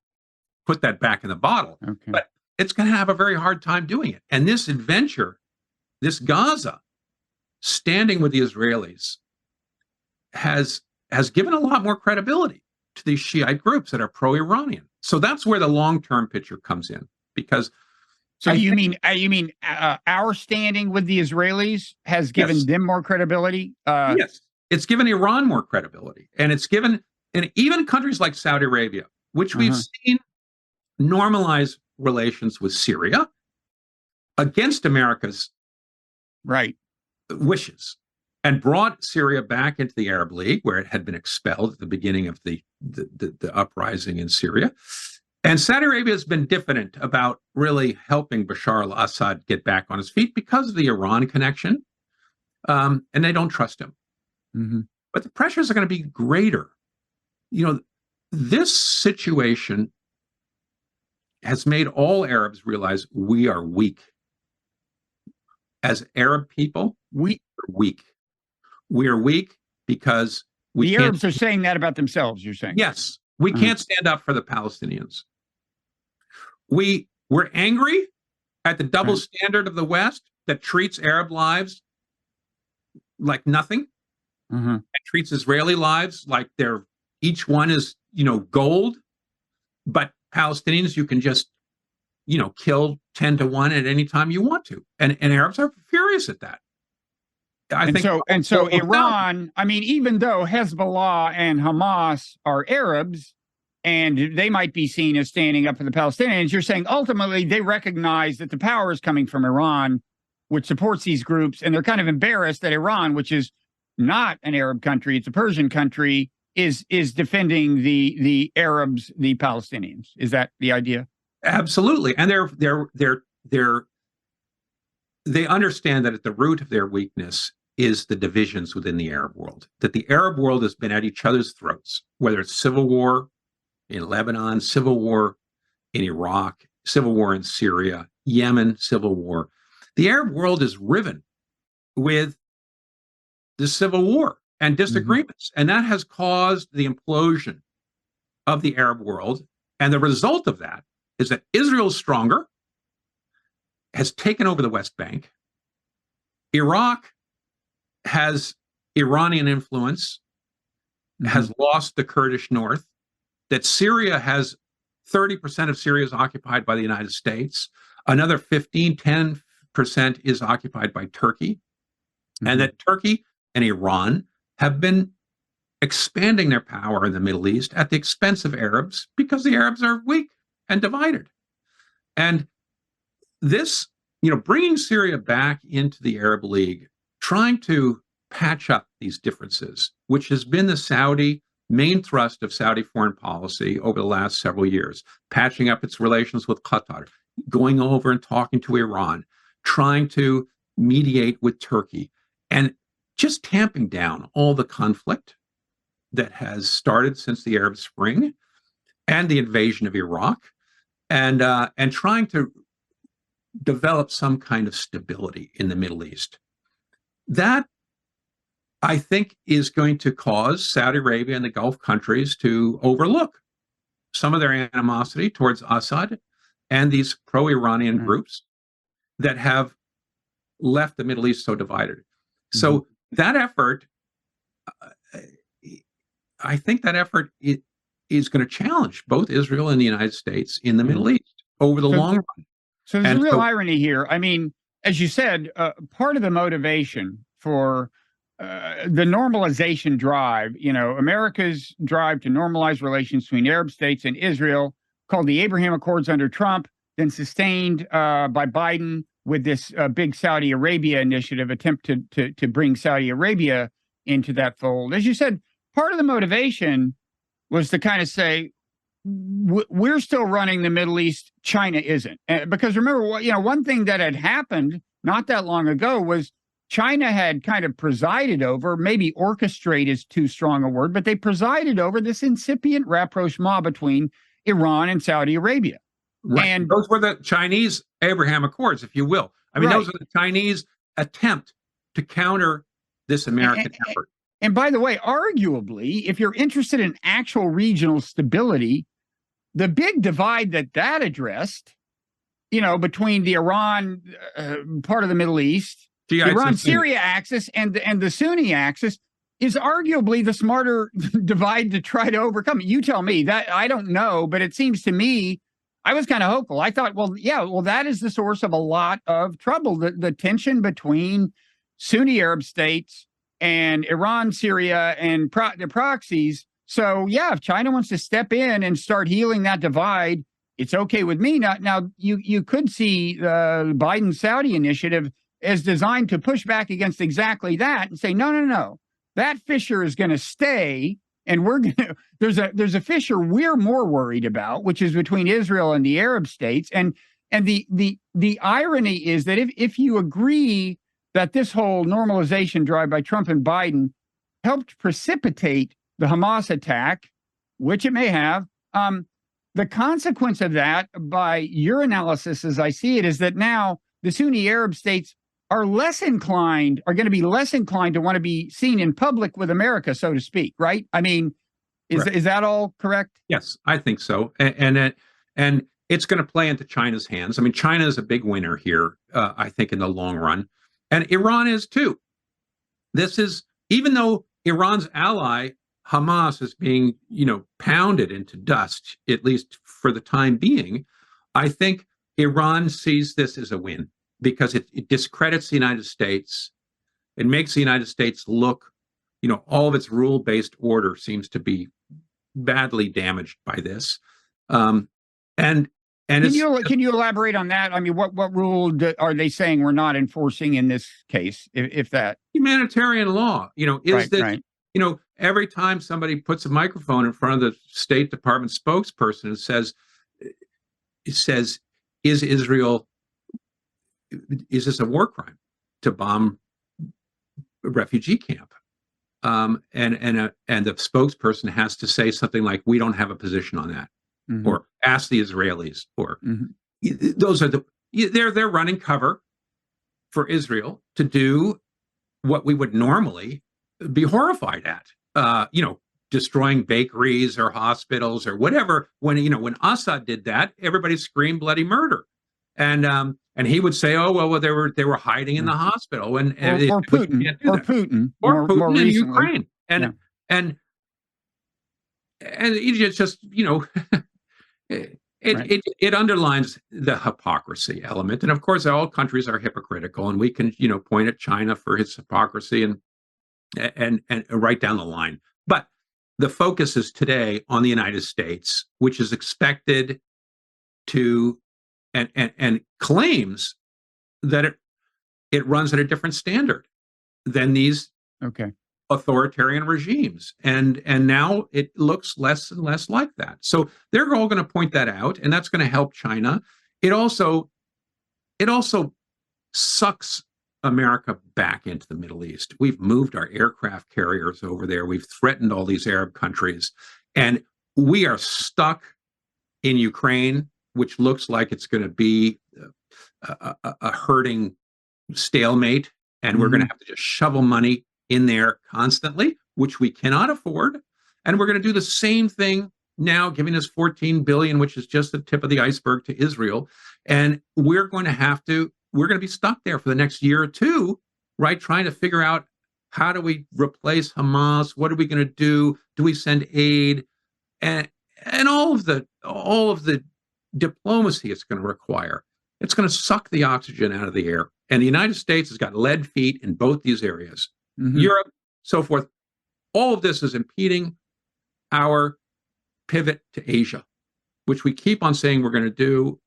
put that back in the bottle. But it's going to have a very hard time doing it. And this adventure, this Gaza, standing with the Israelis, has given a lot more credibility to these Shiite groups that are pro-Iranian. So that's where the long-term picture comes in. Because you mean our standing with the Israelis has given them more credibility? Yes, it's given Iran more credibility, and it's given, and even countries like Saudi Arabia, which we've seen normalize relations with Syria against America's wishes, and brought Syria back into the Arab League, where it had been expelled at the beginning of the uprising in Syria. And Saudi Arabia has been diffident about really helping Bashar al-Assad get back on his feet because of the Iran connection, and they don't trust him. But the pressures are going to be greater. This situation has made all Arabs realize we are weak. As Arab people, we are weak. We are weak because the Arabs are saying that about themselves, you're saying? Yes. We can't stand up for the Palestinians. We're angry at the double standard of the West that treats Arab lives like nothing, and treats Israeli lives like each one is, gold. But Palestinians, you can just, kill 10 to 1 at any time you want to. And Arabs are furious at that. So Iran, even though Hezbollah and Hamas are Arabs, and they might be seen as standing up for the Palestinians, you're saying ultimately they recognize that the power is coming from Iran, which supports these groups, and they're kind of embarrassed that Iran, which is not an Arab country, it's a Persian country, is defending the Arabs, the Palestinians. Is that the idea? Absolutely. And they understand that at the root of their weakness is the divisions within the Arab world, that the Arab world has been at each other's throats, whether it's civil war in Lebanon, civil war in Iraq, civil war in Syria, Yemen, civil war. The Arab world is riven with the civil war and disagreements, and that has caused the implosion of the Arab world. And the result of that is that Israel is stronger, has taken over the West Bank. Iraq has Iranian influence, has lost the Kurdish north, that Syria has 30% of Syria is occupied by the United States. Another 10% is occupied by Turkey. And that Turkey and Iran have been expanding their power in the Middle East at the expense of Arabs because the Arabs are weak and divided. And this, bringing Syria back into the Arab League, trying to patch up these differences, which has been the Saudi main thrust of Saudi foreign policy over the last several years, patching up its relations with Qatar, going over and talking to Iran, trying to mediate with Turkey, and just tamping down all the conflict that has started since the Arab Spring and the invasion of Iraq, and trying to develop some kind of stability in the Middle East. That, I think, is going to cause Saudi Arabia and the Gulf countries to overlook some of their animosity towards Assad and these pro-Iranian groups that have left the Middle East so divided. So that effort, I think that effort is going to challenge both Israel and the United States in the Middle East over the long run. So there's a real irony here. I mean, as you said, part of the motivation for the normalization drive, America's drive to normalize relations between Arab states and Israel, called the Abraham Accords under Trump, then sustained by Biden with this big Saudi Arabia initiative, attempt to bring Saudi Arabia into that fold. As you said, part of the motivation was to kind of say, we're still running the Middle East, China isn't. Because remember, one thing that had happened not that long ago was China had kind of presided over, maybe orchestrate is too strong a word, but they presided over this incipient rapprochement between Iran and Saudi Arabia. Right. And those were the Chinese Abraham Accords, if you will. I mean, those are the Chinese attempt to counter this American effort. And by the way, arguably, if you're interested in actual regional stability, the big divide that addressed, between the Iran part of the Middle East, the Iran-Syria axis and the Sunni axis, is arguably the smarter divide to try to overcome. You tell me. That I don't know, but it seems to me, I was kind of hopeful. I thought, that is the source of a lot of trouble, the tension between Sunni Arab states and Iran, Syria, and the proxies. So, if China wants to step in and start healing that divide, it's okay with me. Now you could see the Biden Saudi initiative as designed to push back against exactly that and say, no, that fissure is going to stay. And there's a fissure we're more worried about, which is between Israel and the Arab states. And the irony is that if you agree that this whole normalization drive by Trump and Biden helped precipitate the Hamas attack, which it may have, the consequence of that, by your analysis as I see it, is that now the Sunni Arab states are going to be less inclined to want to be seen in public with America, so to speak, right? I mean, is that all correct? Yes, I think so. And it's going to play into China's hands. I mean, China is a big winner here, I think, in the long run. And Iran is too. This is, even though Iran's ally, Hamas, is being, pounded into dust, at least for the time being, I think Iran sees this as a win because it discredits the United States. It makes the United States look, all of its rule-based order seems to be badly damaged by this. Can you elaborate on that? I mean, what rule are they saying we're not enforcing in this case, if that? Humanitarian law, every time somebody puts a microphone in front of the State Department spokesperson and says, is this a war crime to bomb a refugee camp? And the spokesperson has to say something like, we don't have a position on that. Or ask the Israelis, or those are they're running cover for Israel to do what we would normally be horrified at, destroying bakeries or hospitals or whatever. When Assad did that, everybody screamed bloody murder, and he would say, oh well, they were hiding in the hospital, or Putin in Ukraine, and it's just It underlines the hypocrisy element. And of course, all countries are hypocritical, and we can, point at China for its hypocrisy and right down the line. But the focus is today on the United States, which is expected to and claims that it runs at a different standard than these authoritarian regimes. And now it looks less and less like that. So they're all going to point that out, and that's going to help China. It also sucks America back into the Middle East. We've moved our aircraft carriers over there. We've threatened all these Arab countries, and we are stuck in Ukraine, which looks like it's going to be a hurting stalemate, and we're going to have to just shovel money in there constantly, which we cannot afford. And we're going to do the same thing now, giving us $14 billion, which is just the tip of the iceberg, to Israel. And we're going to be stuck there for the next year or two, right? Trying to figure out, how do we replace Hamas? What are we going to do? Do we send aid? And all of the diplomacy it's going to require. It's going to suck the oxygen out of the air. And the United States has got lead feet in both these areas. Europe, so forth. All of this is impeding our pivot to Asia, which we keep on saying we're going to do.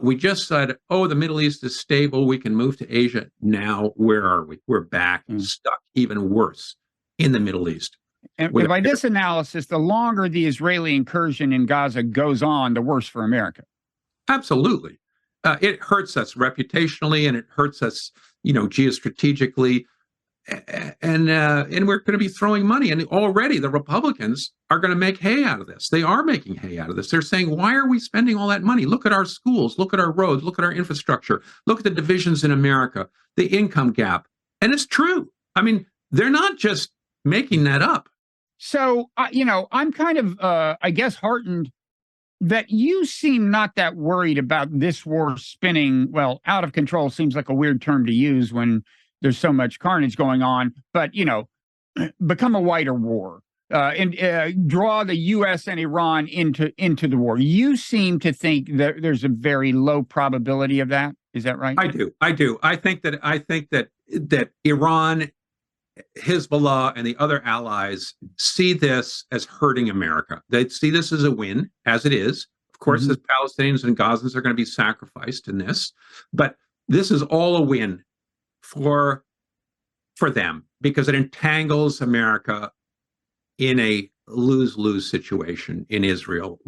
We just said, the Middle East is stable, we can move to Asia. Now, where are we? We're back, stuck even worse in the Middle East. And by this analysis, the longer the Israeli incursion in Gaza goes on, the worse for America. Absolutely. It hurts us reputationally, and it hurts us, geostrategically. And we're going to be throwing money. And already the Republicans are going to make hay out of this. They are making hay out of this. They're saying, why are we spending all that money? Look at our schools, look at our roads, look at our infrastructure, look at the divisions in America, the income gap. And it's true. I mean, they're not just making that up. So, I'm kind of, I guess, heartened that you seem not that worried about this war spinning, well, out of control seems like a weird term to use when there's so much carnage going on, but, become a wider war and draw the U.S. and Iran into the war. You seem to think that there's a very low probability of that. Is that right? I do. I think that Iran, Hezbollah, and the other allies see this as hurting America. They see this as a win, as it is. Of course, as Palestinians and Gazans are going to be sacrificed in this, but this is all a win for them, because it entangles America in a lose-lose situation in Israel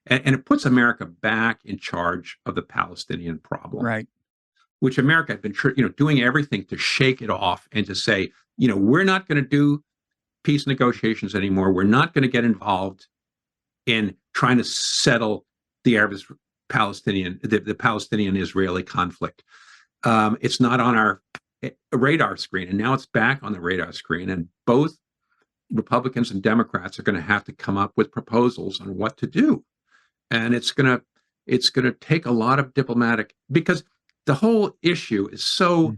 and it puts America back in charge of the Palestinian problem, right? Which America had been, doing everything to shake it off and to say, we're not going to do peace negotiations anymore. We're not going to get involved in trying to settle the the Palestinian-Israeli conflict. It's not on our radar screen, and now it's back on the radar screen. And both Republicans and Democrats are going to have to come up with proposals on what to do. And it's going to take a lot of diplomatic, because the whole issue is so,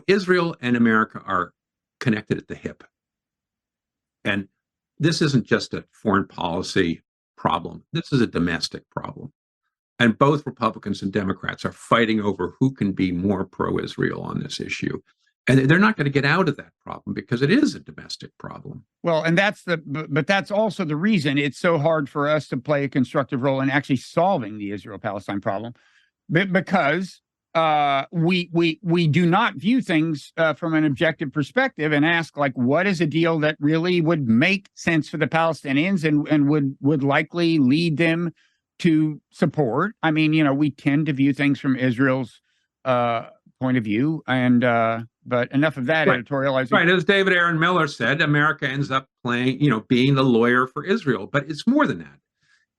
Israel and America are connected at the hip. And this isn't just a foreign policy problem. This is a domestic problem. And both Republicans and Democrats are fighting over who can be more pro-Israel on this issue. And they're not going to get out of that problem because it is a domestic problem. Well, and but that's also the reason it's so hard for us to play a constructive role in actually solving the Israel-Palestine problem, because we do not view things from an objective perspective and ask, like, what is a deal that really would make sense for the Palestinians and would likely lead them to support. I mean, we tend to view things from Israel's point of view, and but enough of that editorializing. Right, as David Aaron Miller said, America ends up playing, being the lawyer for Israel. But it's more than that.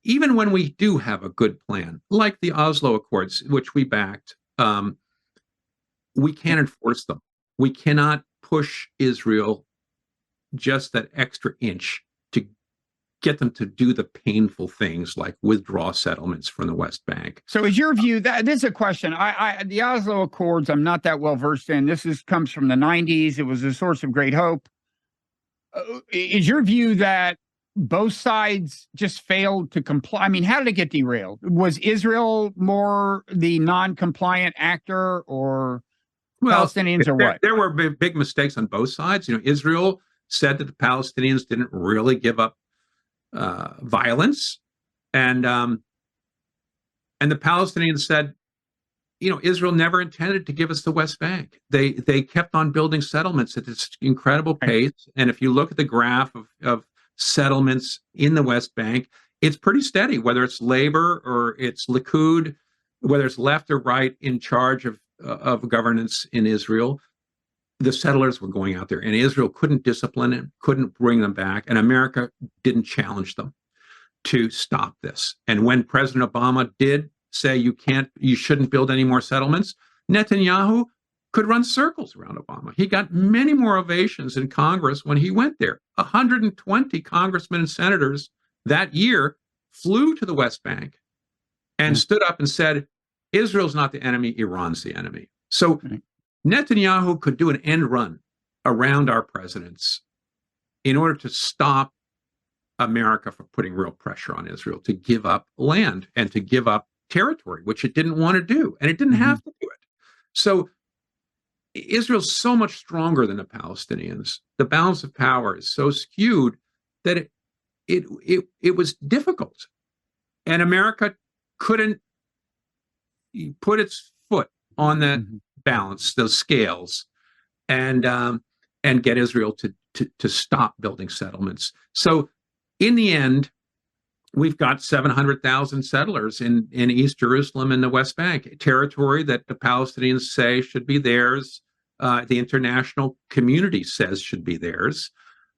Even when we do have a good plan, like the Oslo Accords, which we backed, we can't enforce them. We cannot push Israel just that extra inch to get them to do the painful things like withdraw settlements from the West Bank. So is your view that this is a question? The Oslo Accords, I'm not that well versed in. This comes from the 90s. It was a source of great hope. Is your view that both sides just failed to comply? I mean, how did it get derailed? Was Israel more the non-compliant actor, or Palestinians, or what? There were big mistakes on both sides. Israel said that the Palestinians didn't really give up violence, and the Palestinians said, Israel never intended to give us the West Bank. They kept on building settlements at this incredible pace. And if you look at the graph of settlements in the West Bank, it's pretty steady, whether it's Labor or it's Likud, whether it's left or right in charge of governance in Israel. The settlers were going out there, and Israel couldn't discipline them, couldn't bring them back, and America didn't challenge them to stop this. And when President Obama did say you shouldn't build any more settlements, Netanyahu could run circles around Obama. He got many more ovations in Congress when he went there. 120 congressmen and senators that year flew to the West Bank and stood up and said, Israel's not the enemy, Iran's the enemy. So Netanyahu could do an end run around our presidents in order to stop America from putting real pressure on Israel to give up land and to give up territory, which it didn't want to do, and it didn't have to do it. So Israel's so much stronger than the Palestinians. The balance of power is so skewed that it was difficult, and America couldn't put its foot on that balance, those scales, and get Israel to stop building settlements. So in the end, we've got 700,000 settlers in East Jerusalem and the West Bank, territory that the Palestinians say should be theirs. The international community says should be theirs.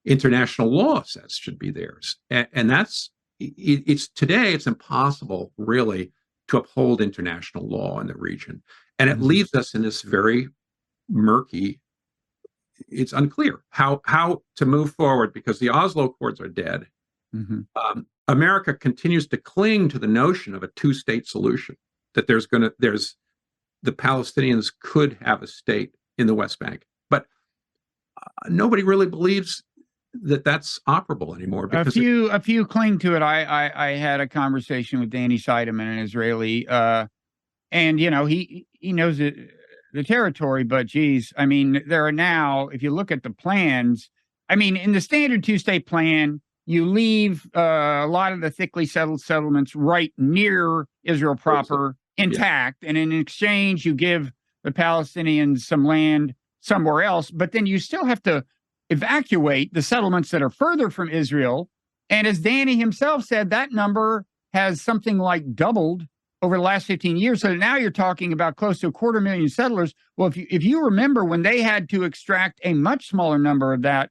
International law says should be theirs. And it's today, it's impossible really to uphold international law in the region. And it leaves us in this very murky, it's unclear how to move forward because the Oslo Accords are dead. America continues to cling to the notion of a two-state solution, that the Palestinians could have a state in the West Bank, but nobody really believes that that's operable anymore. Because a few cling to it. I had a conversation with Danny Seidemann, an Israeli, and he knows the territory, but geez, I mean, there are now, if you look at the plans, I mean, in the standard two-state plan, you leave a lot of the thickly settled settlements right near Israel proper intact. And in exchange, you give the Palestinians some land somewhere else. But then you still have to evacuate the settlements that are further from Israel. And as Danny himself said, that number has something like doubled over the last 15 years. So now you're talking about close to 250,000 settlers. Well, if you remember when they had to extract a much smaller number of that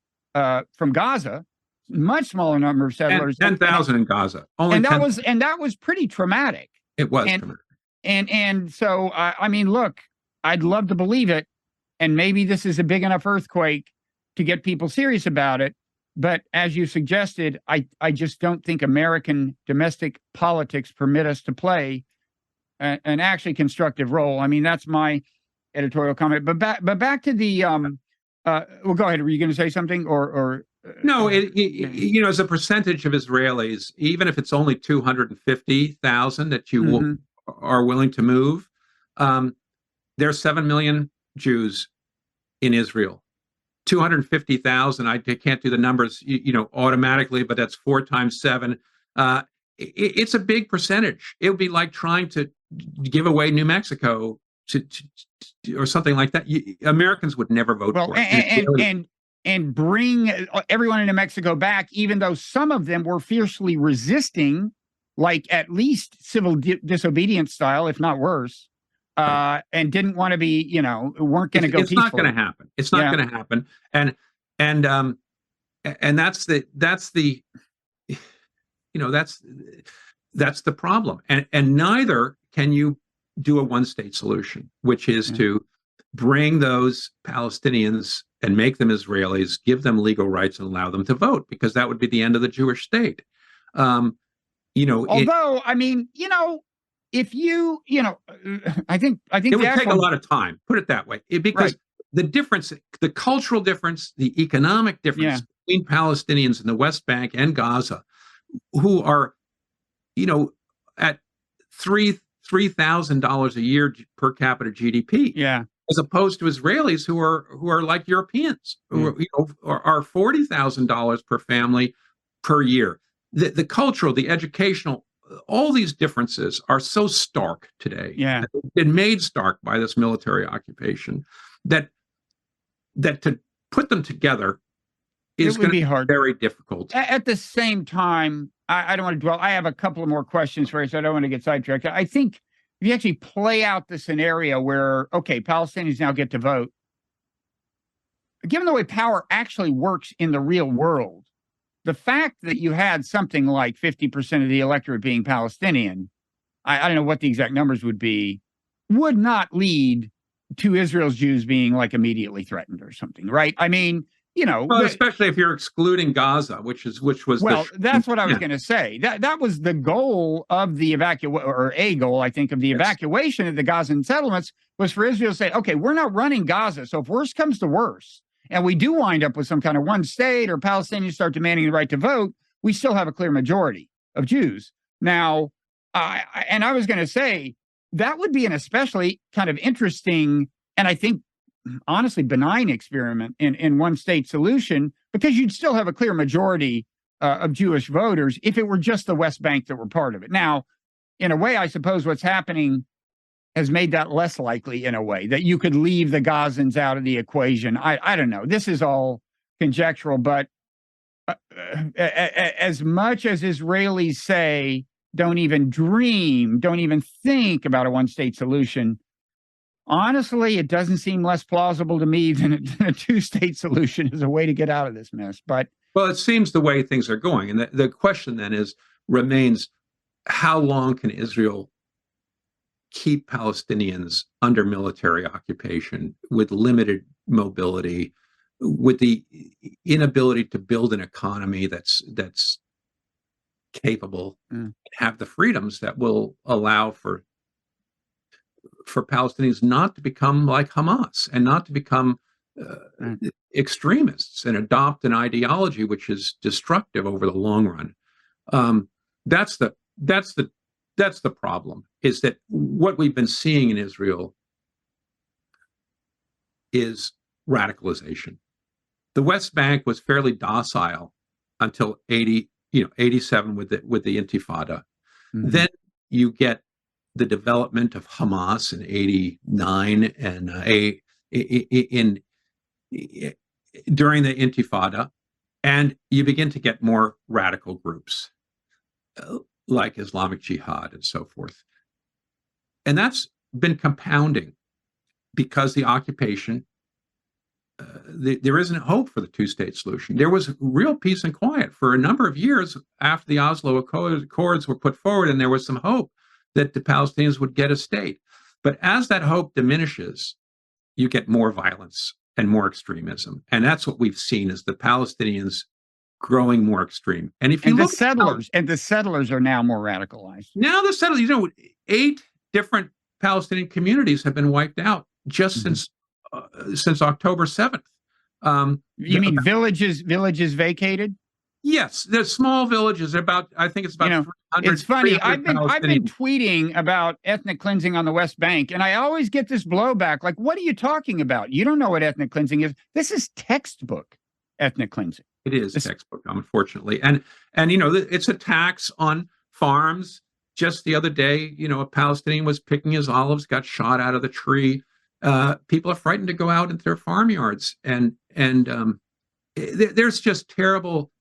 from Gaza, much smaller number of settlers, 10,000 in Gaza. And that was pretty traumatic. It was traumatic. And so I mean, look, I'd love to believe it, and maybe this is a big enough earthquake to get people serious about it. But as you suggested, I just don't think American domestic politics permit us to play an actually constructive role. I mean, that's my editorial comment. But back to the well, go ahead. Were you going to say something or? No, as a percentage of Israelis, even if it's only 250,000 that you are willing to move, there are 7 million Jews in Israel. 250,000, I can't do the numbers, automatically, but that's 4 times 7. It's a big percentage. It would be like trying to give away New Mexico or something like that. Americans would never vote for it. And bring everyone in New Mexico back, even though some of them were fiercely resisting, like at least civil disobedience style, if not worse, and didn't want to be, weren't going to go. It's not going to happen. It's not going to happen. And that's the problem. And neither can you do a one-state solution, which is to bring those Palestinians and make them Israelis, give them legal rights, and allow them to vote, because that would be the end of the Jewish state. Although, I mean, if I think it would take a lot of time. Put it that way, because the difference, the cultural difference, the economic difference between Palestinians in the West Bank and Gaza, who are, at $3,000 a year per capita GDP. as opposed to Israelis who are like Europeans, who are $40,000 per family per year. The cultural, the educational, all these differences are so stark today. Yeah. They've been made stark by this military occupation that to put them together is going to be hard. Very difficult. At the same time, I don't want to dwell. I have a couple of more questions for you, so I don't want to get sidetracked. I think if you actually play out the scenario where, okay, Palestinians now get to vote, given the way power actually works in the real world, the fact that you had something like 50% of the electorate being Palestinian, I don't know what the exact numbers would be, would not lead to Israel's Jews being like immediately threatened or something, right? I mean, well, especially if you're excluding Gaza, which was that's what I was going to say. That was the goal of the or a goal, I think, of the evacuation of the Gazan settlements, was for Israel to say, okay, we're not running Gaza, so if worse comes to worse, and we do wind up with some kind of one state, or Palestinians start demanding the right to vote, we still have a clear majority of Jews. Now, and I was going to say that would be an especially kind of interesting, and I think honestly benign experiment in one state solution, because you'd still have a clear majority of Jewish voters if it were just the West Bank that were part of it. Now, in a way, I suppose what's happening has made that less likely, in a way, that you could leave the Gazans out of the equation. I don't know. This is all conjectural, but as much as Israelis say, don't even dream, don't even think about a one-state solution, honestly, it doesn't seem less plausible to me than a two-state solution is a way to get out of this mess. But well, it seems the way things are going, and the question then remains: how long can Israel keep Palestinians under military occupation with limited mobility, with the inability to build an economy that's capable, have the freedoms that will allow for Palestinians not to become like Hamas and not to become extremists and adopt an ideology which is destructive over the long run. That's the problem, is that what we've been seeing in Israel is radicalization. The West Bank was fairly docile until 87 with the Intifada. Mm-hmm. Then you get the development of Hamas in 89 and during the Intifada, and you begin to get more radical groups like Islamic Jihad and so forth. And that's been compounding because the occupation, there isn't hope for the two-state solution. There was real peace and quiet for a number of years after the Oslo Accords were put forward, and there was some hope that the Palestinians would get a state. But as that hope diminishes, you get more violence and more extremism. And that's what we've seen, is the Palestinians growing more extreme. And if you look, the settlers are now more radicalized. Now the settlers, 8 different Palestinian communities have been wiped out just since October 7th. You mean villages vacated? Yes, there's small villages. I think it's about 300. It's funny. I've been tweeting about ethnic cleansing on the West Bank, and I always get this blowback. Like, what are you talking about? You don't know what ethnic cleansing is. This is textbook ethnic cleansing. It is textbook, unfortunately, and it's attacks on farms. Just the other day, a Palestinian was picking his olives, got shot out of the tree. People are frightened to go out into their farmyards, and there's just terrible.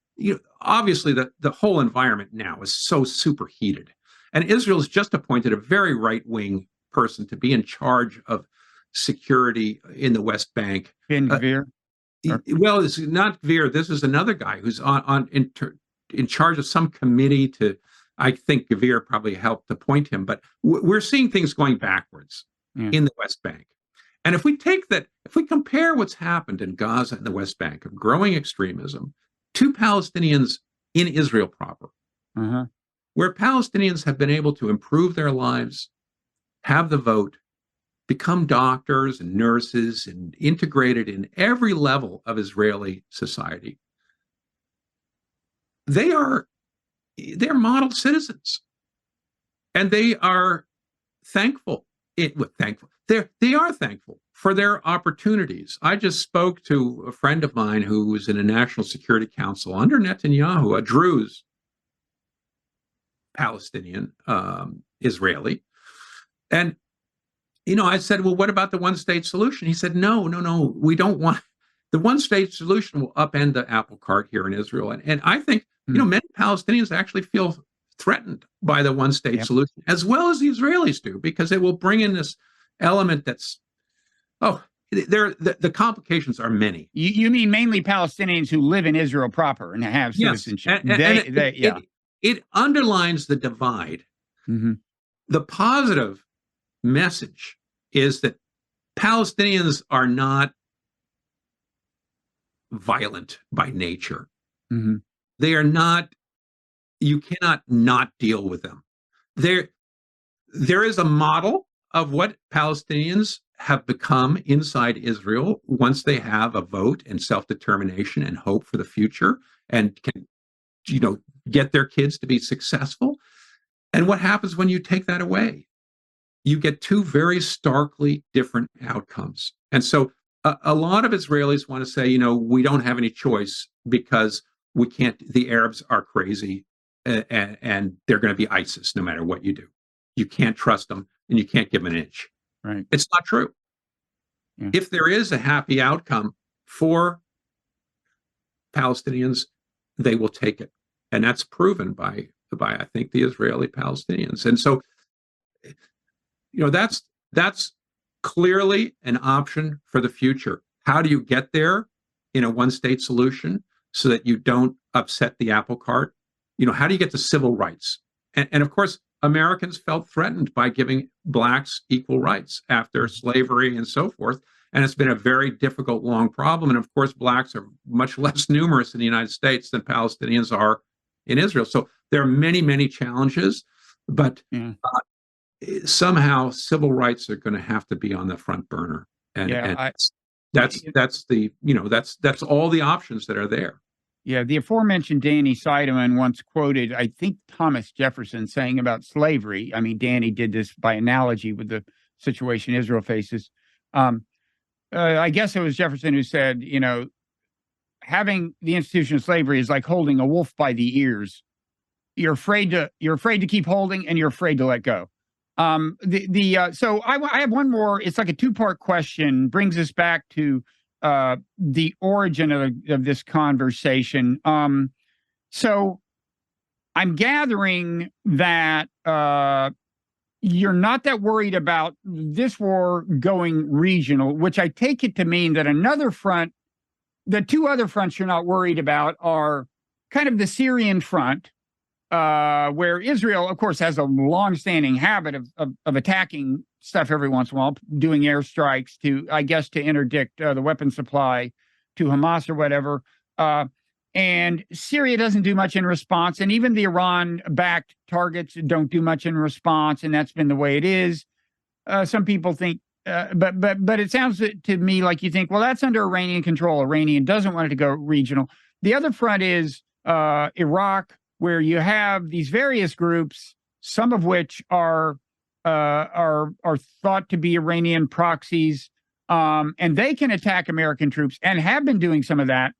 Obviously, the whole environment now is so superheated, and Israel's just appointed a very right-wing person to be in charge of security in the West Bank. Ben Gvir? Well, it's not Gvir. This is another guy who's in charge of some committee to. I think Gvir probably helped appoint him, but we're seeing things going backwards in the West Bank. And if we compare what's happened in Gaza and the West Bank of growing extremism to Palestinians in Israel proper, where Palestinians have been able to improve their lives, have the vote, become doctors and nurses, and integrated in every level of Israeli society, they're model citizens, and they are thankful. They are thankful for their opportunities. I just spoke to a friend of mine who was in a National Security Council under Netanyahu, a Druze Palestinian Israeli. And, I said, well, what about the one-state solution? He said, no, we don't want the one-state solution will upend the apple cart here in Israel. And I think, many Palestinians actually feel threatened by the one-state solution, as well as the Israelis do, because it will bring in this element that's, the complications are many. You mean mainly Palestinians who live in Israel proper and have citizenship? It underlines the divide. Mm-hmm. The positive message is that Palestinians are not violent by nature. Mm-hmm. They are not, you cannot not deal with them. There is a model of what Palestinians have become inside Israel once they have a vote and self-determination and hope for the future and can, get their kids to be successful. And what happens when you take that away? You get two very starkly different outcomes. And so a lot of Israelis want to say, we don't have any choice because we can't, the Arabs are crazy and they're going to be ISIS no matter what you do. You can't trust them and you can't give them an inch. Right. It's not true. Yeah. If there is a happy outcome for Palestinians, they will take it. And that's proven by I think the Israeli Palestinians. And so, that's clearly an option for the future. How do you get there in a one-state solution so that you don't upset the apple cart? How do you get to civil rights? And of course, Americans felt threatened by giving blacks equal rights after slavery and so forth. And it's been a very difficult, long problem. And of course, blacks are much less numerous in the United States than Palestinians are in Israel. So there are many, many challenges, but somehow civil rights are going to have to be on the front burner. That's all the options that are there. Yeah, the aforementioned Danny Seidemann once quoted, I think, Thomas Jefferson saying about slavery. I mean, Danny did this by analogy with the situation Israel faces. I guess it was Jefferson who said, having the institution of slavery is like holding a wolf by the ears. You're afraid to keep holding, and you're afraid to let go. So I have one more. It's like a two-part question. Brings us back to the origin of this conversation. So I'm gathering that you're not that worried about this war going regional, which I take it to mean that another front, the two other fronts you're not worried about are kind of the Syrian front, where Israel, of course, has a longstanding habit of attacking stuff every once in a while, doing airstrikes to interdict the weapon supply to Hamas or whatever. And Syria doesn't do much in response. And even the Iran-backed targets don't do much in response. And that's been the way it is. Some people think, but it sounds to me like you think, well, that's under Iranian control. Iranian doesn't want it to go regional. The other front is Iraq, where you have these various groups, some of which are thought to be Iranian proxies, and they can attack American troops and have been doing some of that.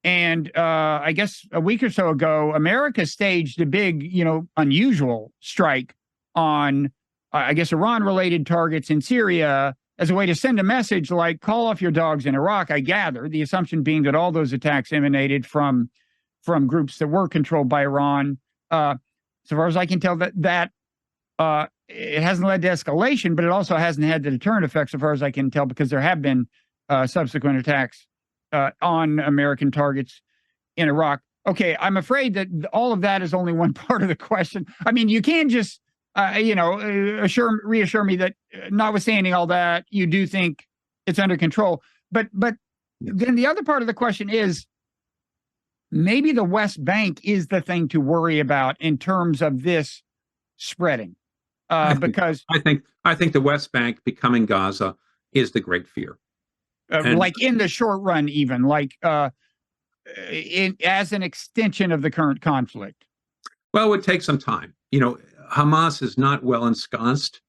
And I guess a week or so ago, America staged a big, unusual strike on, I guess, Iran-related targets in Syria as a way to send a message like, call off your dogs in Iraq, I gather, the assumption being that all those attacks emanated from groups that were controlled by Iran. So far as I can tell, that it hasn't led to escalation, but it also hasn't had the deterrent effect, so far as I can tell, because there have been subsequent attacks on American targets in Iraq. Okay, I'm afraid that all of that is only one part of the question. I mean, you can just, reassure me that notwithstanding all that, you do think it's under control. But then the other part of the question is, maybe the West Bank is the thing to worry about in terms of this spreading, because I think the West Bank becoming Gaza is the great fear. Like in the short run, even like as an extension of the current conflict. Well, it would take some time. Hamas is not well ensconced.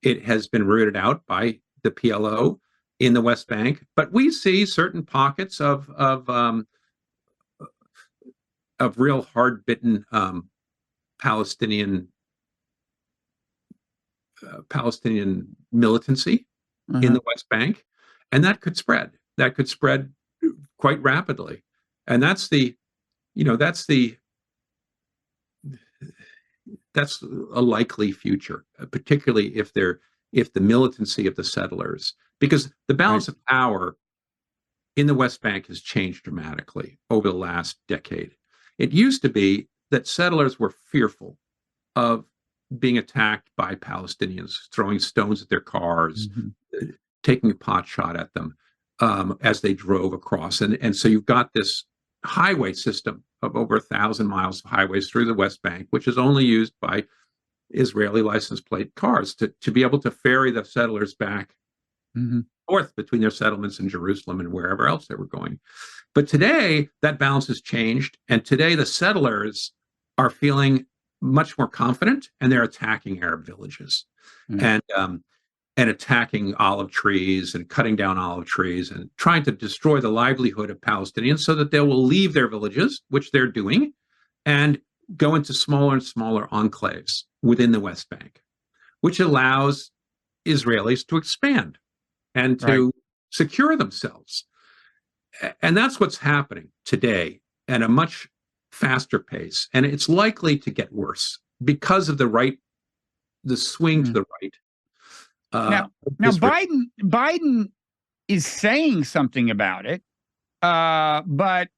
It has been rooted out by the PLO. in the West Bank, but we see certain pockets of real hard-bitten Palestinian militancy in the West Bank, and that could spread. That could spread quite rapidly, and that's a likely future, particularly if the militancy of the settlers, because the balance of power in the West Bank has changed dramatically over the last decade. It used to be that settlers were fearful of being attacked by Palestinians, throwing stones at their cars, taking a pot shot at them as they drove across. And so you've got this highway system of over 1,000 miles of highways through the West Bank, which is only used by Israeli license plate cars to be able to ferry the settlers back north between their settlements in Jerusalem and wherever else they were going. But today, that balance has changed. And today, the settlers are feeling much more confident, and they're attacking Arab villages and attacking olive trees and cutting down olive trees and trying to destroy the livelihood of Palestinians so that they will leave their villages, which they're doing, and go into smaller and smaller enclaves within the West Bank, which allows Israelis to expand and to secure themselves. And that's what's happening today at a much faster pace. And it's likely to get worse because of the swing to the right. Now Biden is saying something about it, but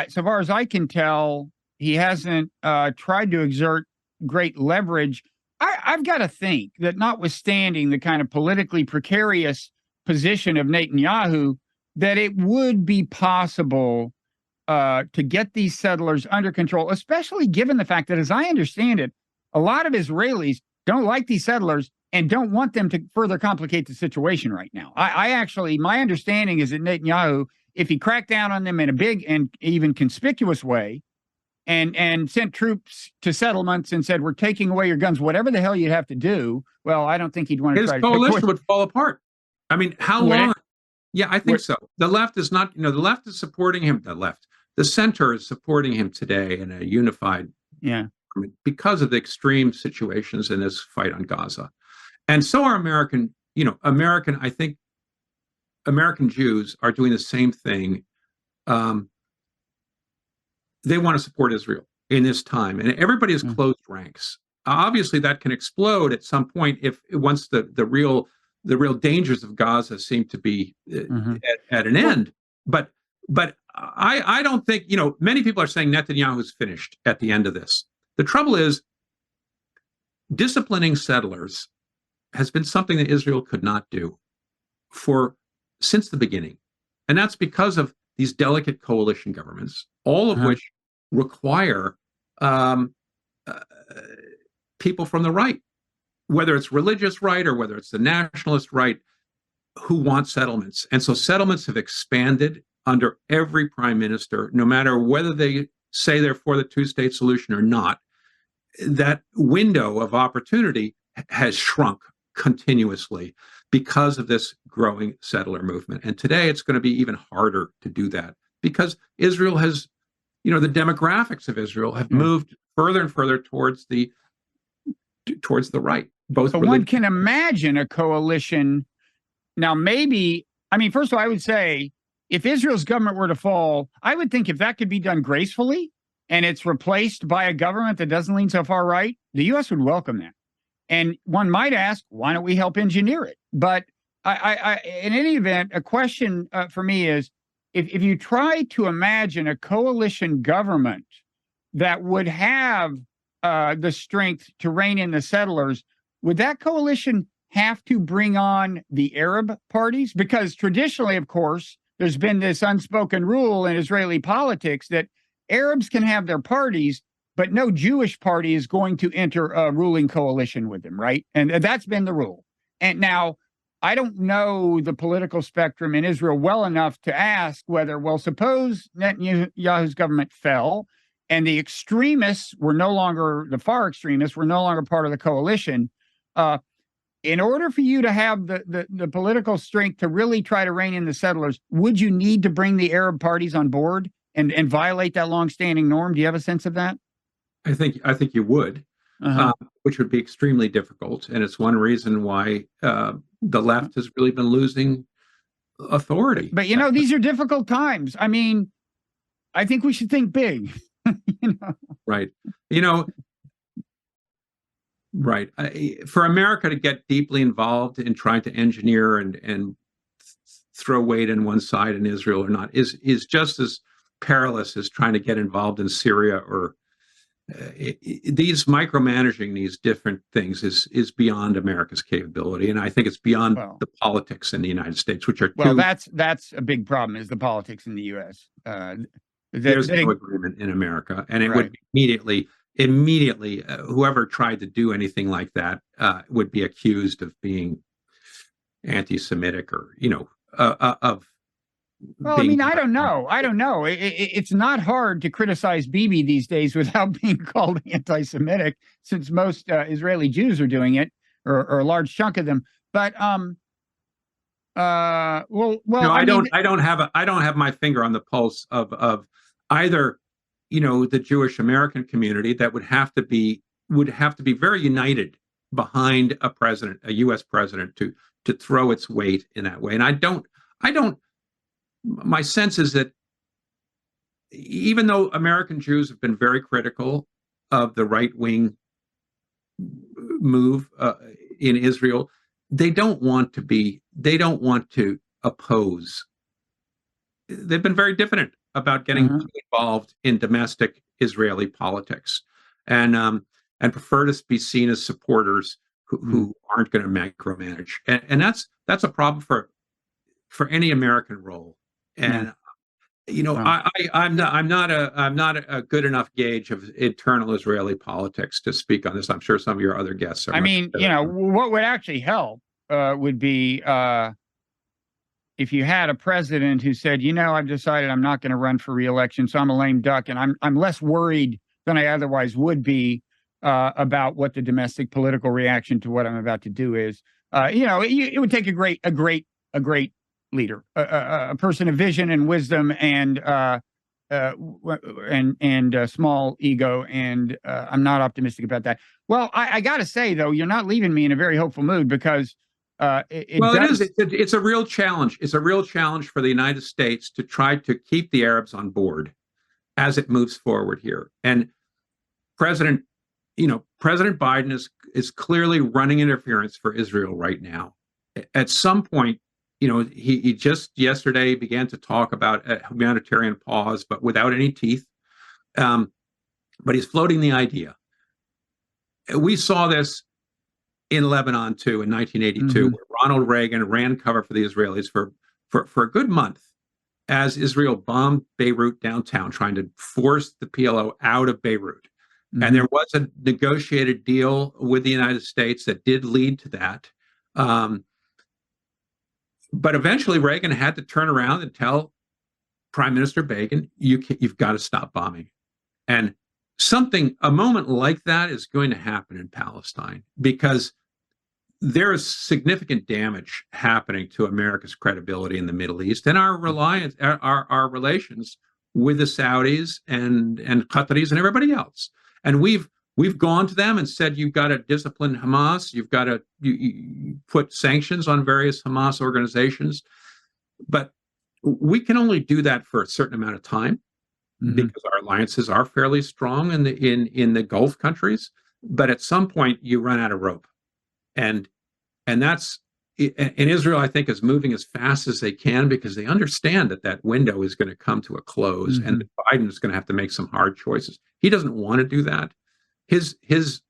so far as I can tell, he hasn't tried to exert great leverage. I've got to think that, notwithstanding the kind of politically precarious position of Netanyahu, that it would be possible to get these settlers under control, especially given the fact that, as I understand it, a lot of Israelis don't like these settlers and don't want them to further complicate the situation right now. My understanding is that Netanyahu, if he cracked down on them in a big and even conspicuous way, and sent troops to settlements and said, we're taking away your guns, whatever the hell you'd have to do, well, I don't think he'd want to try to... His coalition would fall apart. I mean, how long? Yeah, I think so. The left is not, the left is supporting him. The center is supporting him today in a unified... because of the extreme situations in this fight on Gaza. And so are I think American Jews are doing the same thing. They want to support Israel in this time, and everybody has closed ranks. Obviously, that can explode at some point once the real dangers of Gaza seem to be at an end. But I don't think, many people are saying Netanyahu's finished at the end of this. The trouble is, disciplining settlers has been something that Israel could not do since the beginning. And that's because of these delicate coalition governments, all of which require people from the right, whether it's religious right or whether it's the nationalist right, who want settlements. And so settlements have expanded under every prime minister, no matter whether they say they're for the two-state solution or not. That window of opportunity has shrunk continuously because of this growing settler movement. And today it's going to be even harder to do that because Israel has, the demographics of Israel have moved further and further towards the right. But one can imagine a coalition. Now, maybe, first of all, I would say, if Israel's government were to fall, I would think if that could be done gracefully and it's replaced by a government that doesn't lean so far right, the U.S. would welcome that. And one might ask, why don't we help engineer it? But in any event, a question for me is, if you try to imagine a coalition government that would have the strength to rein in the settlers, would that coalition have to bring on the Arab parties? Because traditionally, of course, there's been this unspoken rule in Israeli politics that Arabs can have their parties, but no Jewish party is going to enter a ruling coalition with them, right? And that's been the rule. And now, I don't know the political spectrum in Israel well enough to ask whether, well, suppose Netanyahu's government fell and the extremists were no longer, the far extremists were no longer part of the coalition. in order for you to have the political strength to really try to rein in the settlers, would you need to bring the Arab parties on board and violate that longstanding norm? Do you have a sense of that? I think you would, which would be extremely difficult, and it's one reason why the left has really been losing authority. But these are difficult times. I mean, I think we should think big. Right. Right. For America to get deeply involved in trying to engineer and throw weight in one side in Israel or not is just as perilous as trying to get involved in Syria or these micromanaging these different things is beyond America's capability, and I think it's beyond the politics in the United States, which are that's a big problem, is the politics in the U.S. There's no agreement in America, and it would be immediately whoever tried to do anything like that would be accused of being anti-Semitic or of. Well, I mean, I don't know. It's not hard to criticize Bibi these days without being called anti-Semitic, since most Israeli Jews are doing it, or a large chunk of them. But I don't have my finger on the pulse of either, the Jewish American community that would have to be very united behind a U.S. president to throw its weight in that way. And I don't. My sense is that even though American Jews have been very critical of the right-wing move in Israel, they don't want to oppose. They've been very diffident about getting involved in domestic Israeli politics, and prefer to be seen as supporters who aren't going to micromanage. And that's a problem for any American role. And I'm not a good enough gauge of internal Israeli politics to speak on this. I'm sure some of your other guests are. I mean, what would actually help would be if you had a president who said, I've decided I'm not going to run for re-election, so I'm a lame duck, and I'm less worried than I otherwise would be about what the domestic political reaction to what I'm about to do is. It would take a great leader, a person of vision and wisdom and small ego, and I'm not optimistic about that. Well, I got to say though, you're not leaving me in a very hopeful mood, because it's a real challenge. It's a real challenge for the United States to try to keep the Arabs on board as it moves forward here. And President Biden is clearly running interference for Israel right now. At some point, he just yesterday began to talk about a humanitarian pause, but without any teeth. But he's floating the idea. We saw this in Lebanon too in 1982, where Ronald Reagan ran cover for the Israelis for a good month as Israel bombed Beirut downtown, trying to force the PLO out of Beirut. And there was a negotiated deal with the United States that did lead to that. But eventually Reagan had to turn around and tell Prime Minister Begin, you've got to stop bombing. And a moment like that is going to happen in Palestine, because there is significant damage happening to America's credibility in the Middle East and our reliance, our relations with the Saudis and Qataris and everybody else. And we've gone to them and said, you've got to discipline Hamas. You've got to you put sanctions on various Hamas organizations. But we can only do that for a certain amount of time, because our alliances are fairly strong in the Gulf countries. But at some point, you run out of rope. And that's, and Israel, I think, is moving as fast as they can, because they understand that window is going to come to a close, and Biden is going to have to make some hard choices. He doesn't want to do that. His history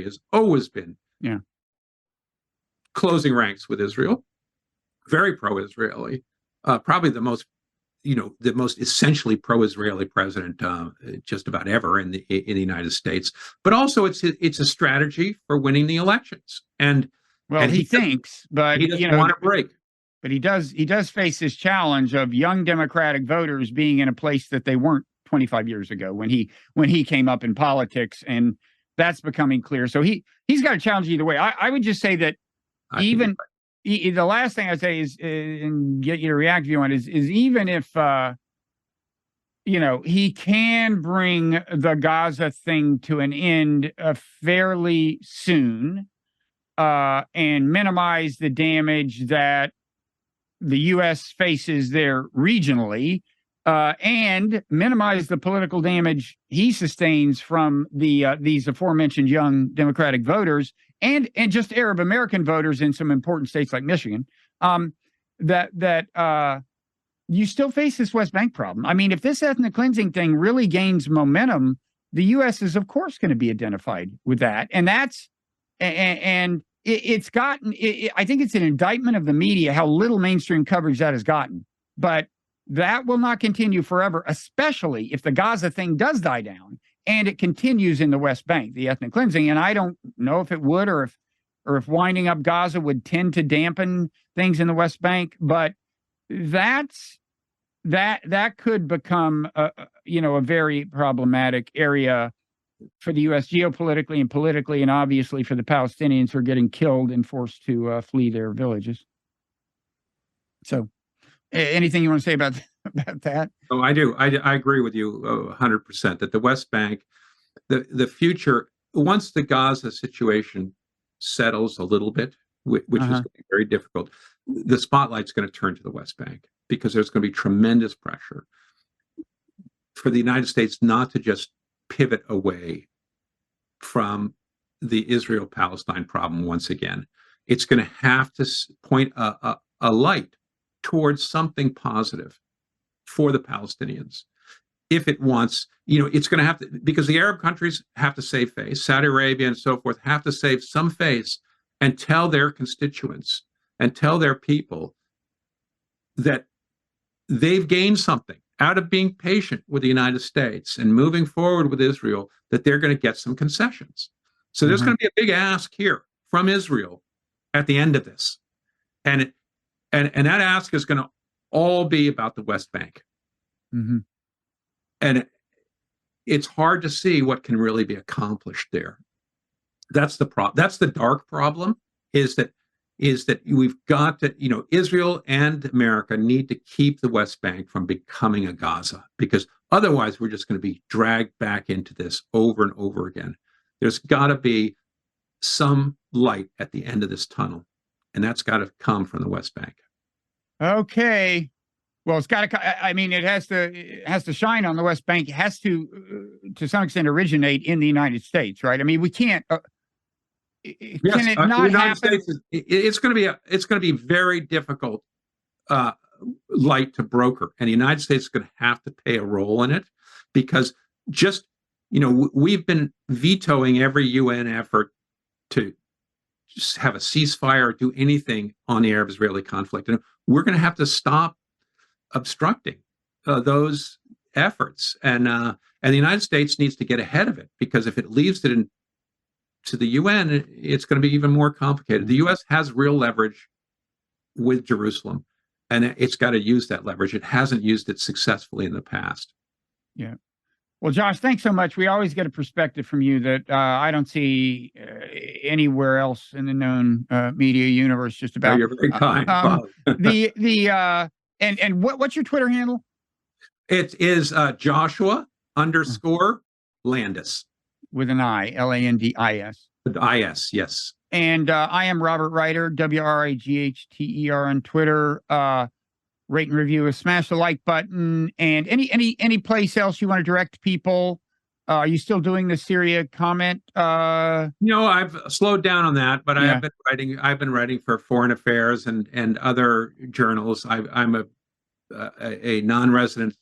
has always been closing ranks with Israel, very pro-Israeli, probably the most essentially pro-Israeli president just about ever in the United States. But also it's a strategy for winning the elections. And he thinks, but he doesn't want to break. But he does face this challenge of young Democratic voters being in a place that they weren't 25 years ago when he came up in politics, and that's becoming clear. So he's got a challenge either way. I would just say that even the last thing I say is, and get you to react view on is even if he can bring the Gaza thing to an end fairly soon, and minimize the damage that the U.S. faces there regionally, and minimize the political damage he sustains from these aforementioned young Democratic voters and just Arab American voters in some important states like Michigan, that you still face this West Bank problem. I mean, if this ethnic cleansing thing really gains momentum, the U.S. is, of course, going to be identified with that. And it's gotten, I think it's an indictment of the media, how little mainstream coverage that has gotten. But that will not continue forever, especially if the Gaza thing does die down and it continues in the West Bank, the ethnic cleansing. And I don't know if it would, or if winding up Gaza would tend to dampen things in the West Bank. But that could become a very problematic area for the U.S. geopolitically and politically, and obviously for the Palestinians who are getting killed and forced to flee their villages. So, anything you want to say about that? Oh, I do. I agree with you 100% that the West Bank, the future, once the Gaza situation settles a little bit, which is going to be very difficult, the spotlight's going to turn to the West Bank, because there's going to be tremendous pressure for the United States not to just pivot away from the Israel-Palestine problem once again. It's going to have to point a light towards something positive for the Palestinians. If it wants, it's going to have to, because the Arab countries have to save face, Saudi Arabia and so forth have to save some face and tell their constituents and tell their people that they've gained something out of being patient with the United States and moving forward with Israel, that they're going to get some concessions. So there's going to be a big ask here from Israel at the end of this. And that ask is going to all be about the West Bank. And it's hard to see what can really be accomplished there. That's the dark problem, is that we've got to, Israel and America need to keep the West Bank from becoming a Gaza, because otherwise we're just going to be dragged back into this over and over again. There's got to be some light at the end of this tunnel, and that's got to come from the West Bank. Okay. Well, it's got to, it has to shine on the West Bank. It has to some extent originate in the United States, right? I mean, we can't, can it not happen? It's going to be very difficult light to broker, and the United States is going to have to play a role in it, because just, we've been vetoing every UN effort to just have a ceasefire or do anything on the Arab-Israeli conflict, and we're going to have to stop obstructing those efforts, and the United States needs to get ahead of it, because if it leaves it to the UN, it's going to be even more complicated. The U.S. has real leverage with Jerusalem, and it's got to use that leverage. It hasn't used it successfully in the past. Yeah. Well, Josh, thanks so much. We always get a perspective from you that I don't see anywhere else in the known media universe. Just about. Oh, you're very kind. And what's your Twitter handle? It is Joshua_Landis. With an I, Landis. I-S, yes. And I am Robert Writer, WRIGHTER on Twitter. Rate and review us, smash the like button, and any place else you want to direct people. Are you still doing the Syria comment? I've slowed down on that, but yeah. I've been writing for Foreign Affairs and other journals. I'm a non-resident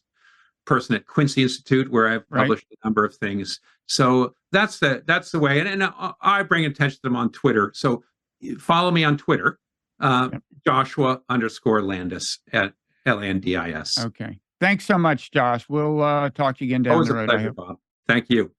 person at Quincy Institute, where I've published a number of things. So that's the way. And I bring attention to them on Twitter. So follow me on Twitter, Joshua_Landis at Landis. Okay. Thanks so much, Josh. We'll talk to you again down the road. Always a pleasure, Bob. Thank you.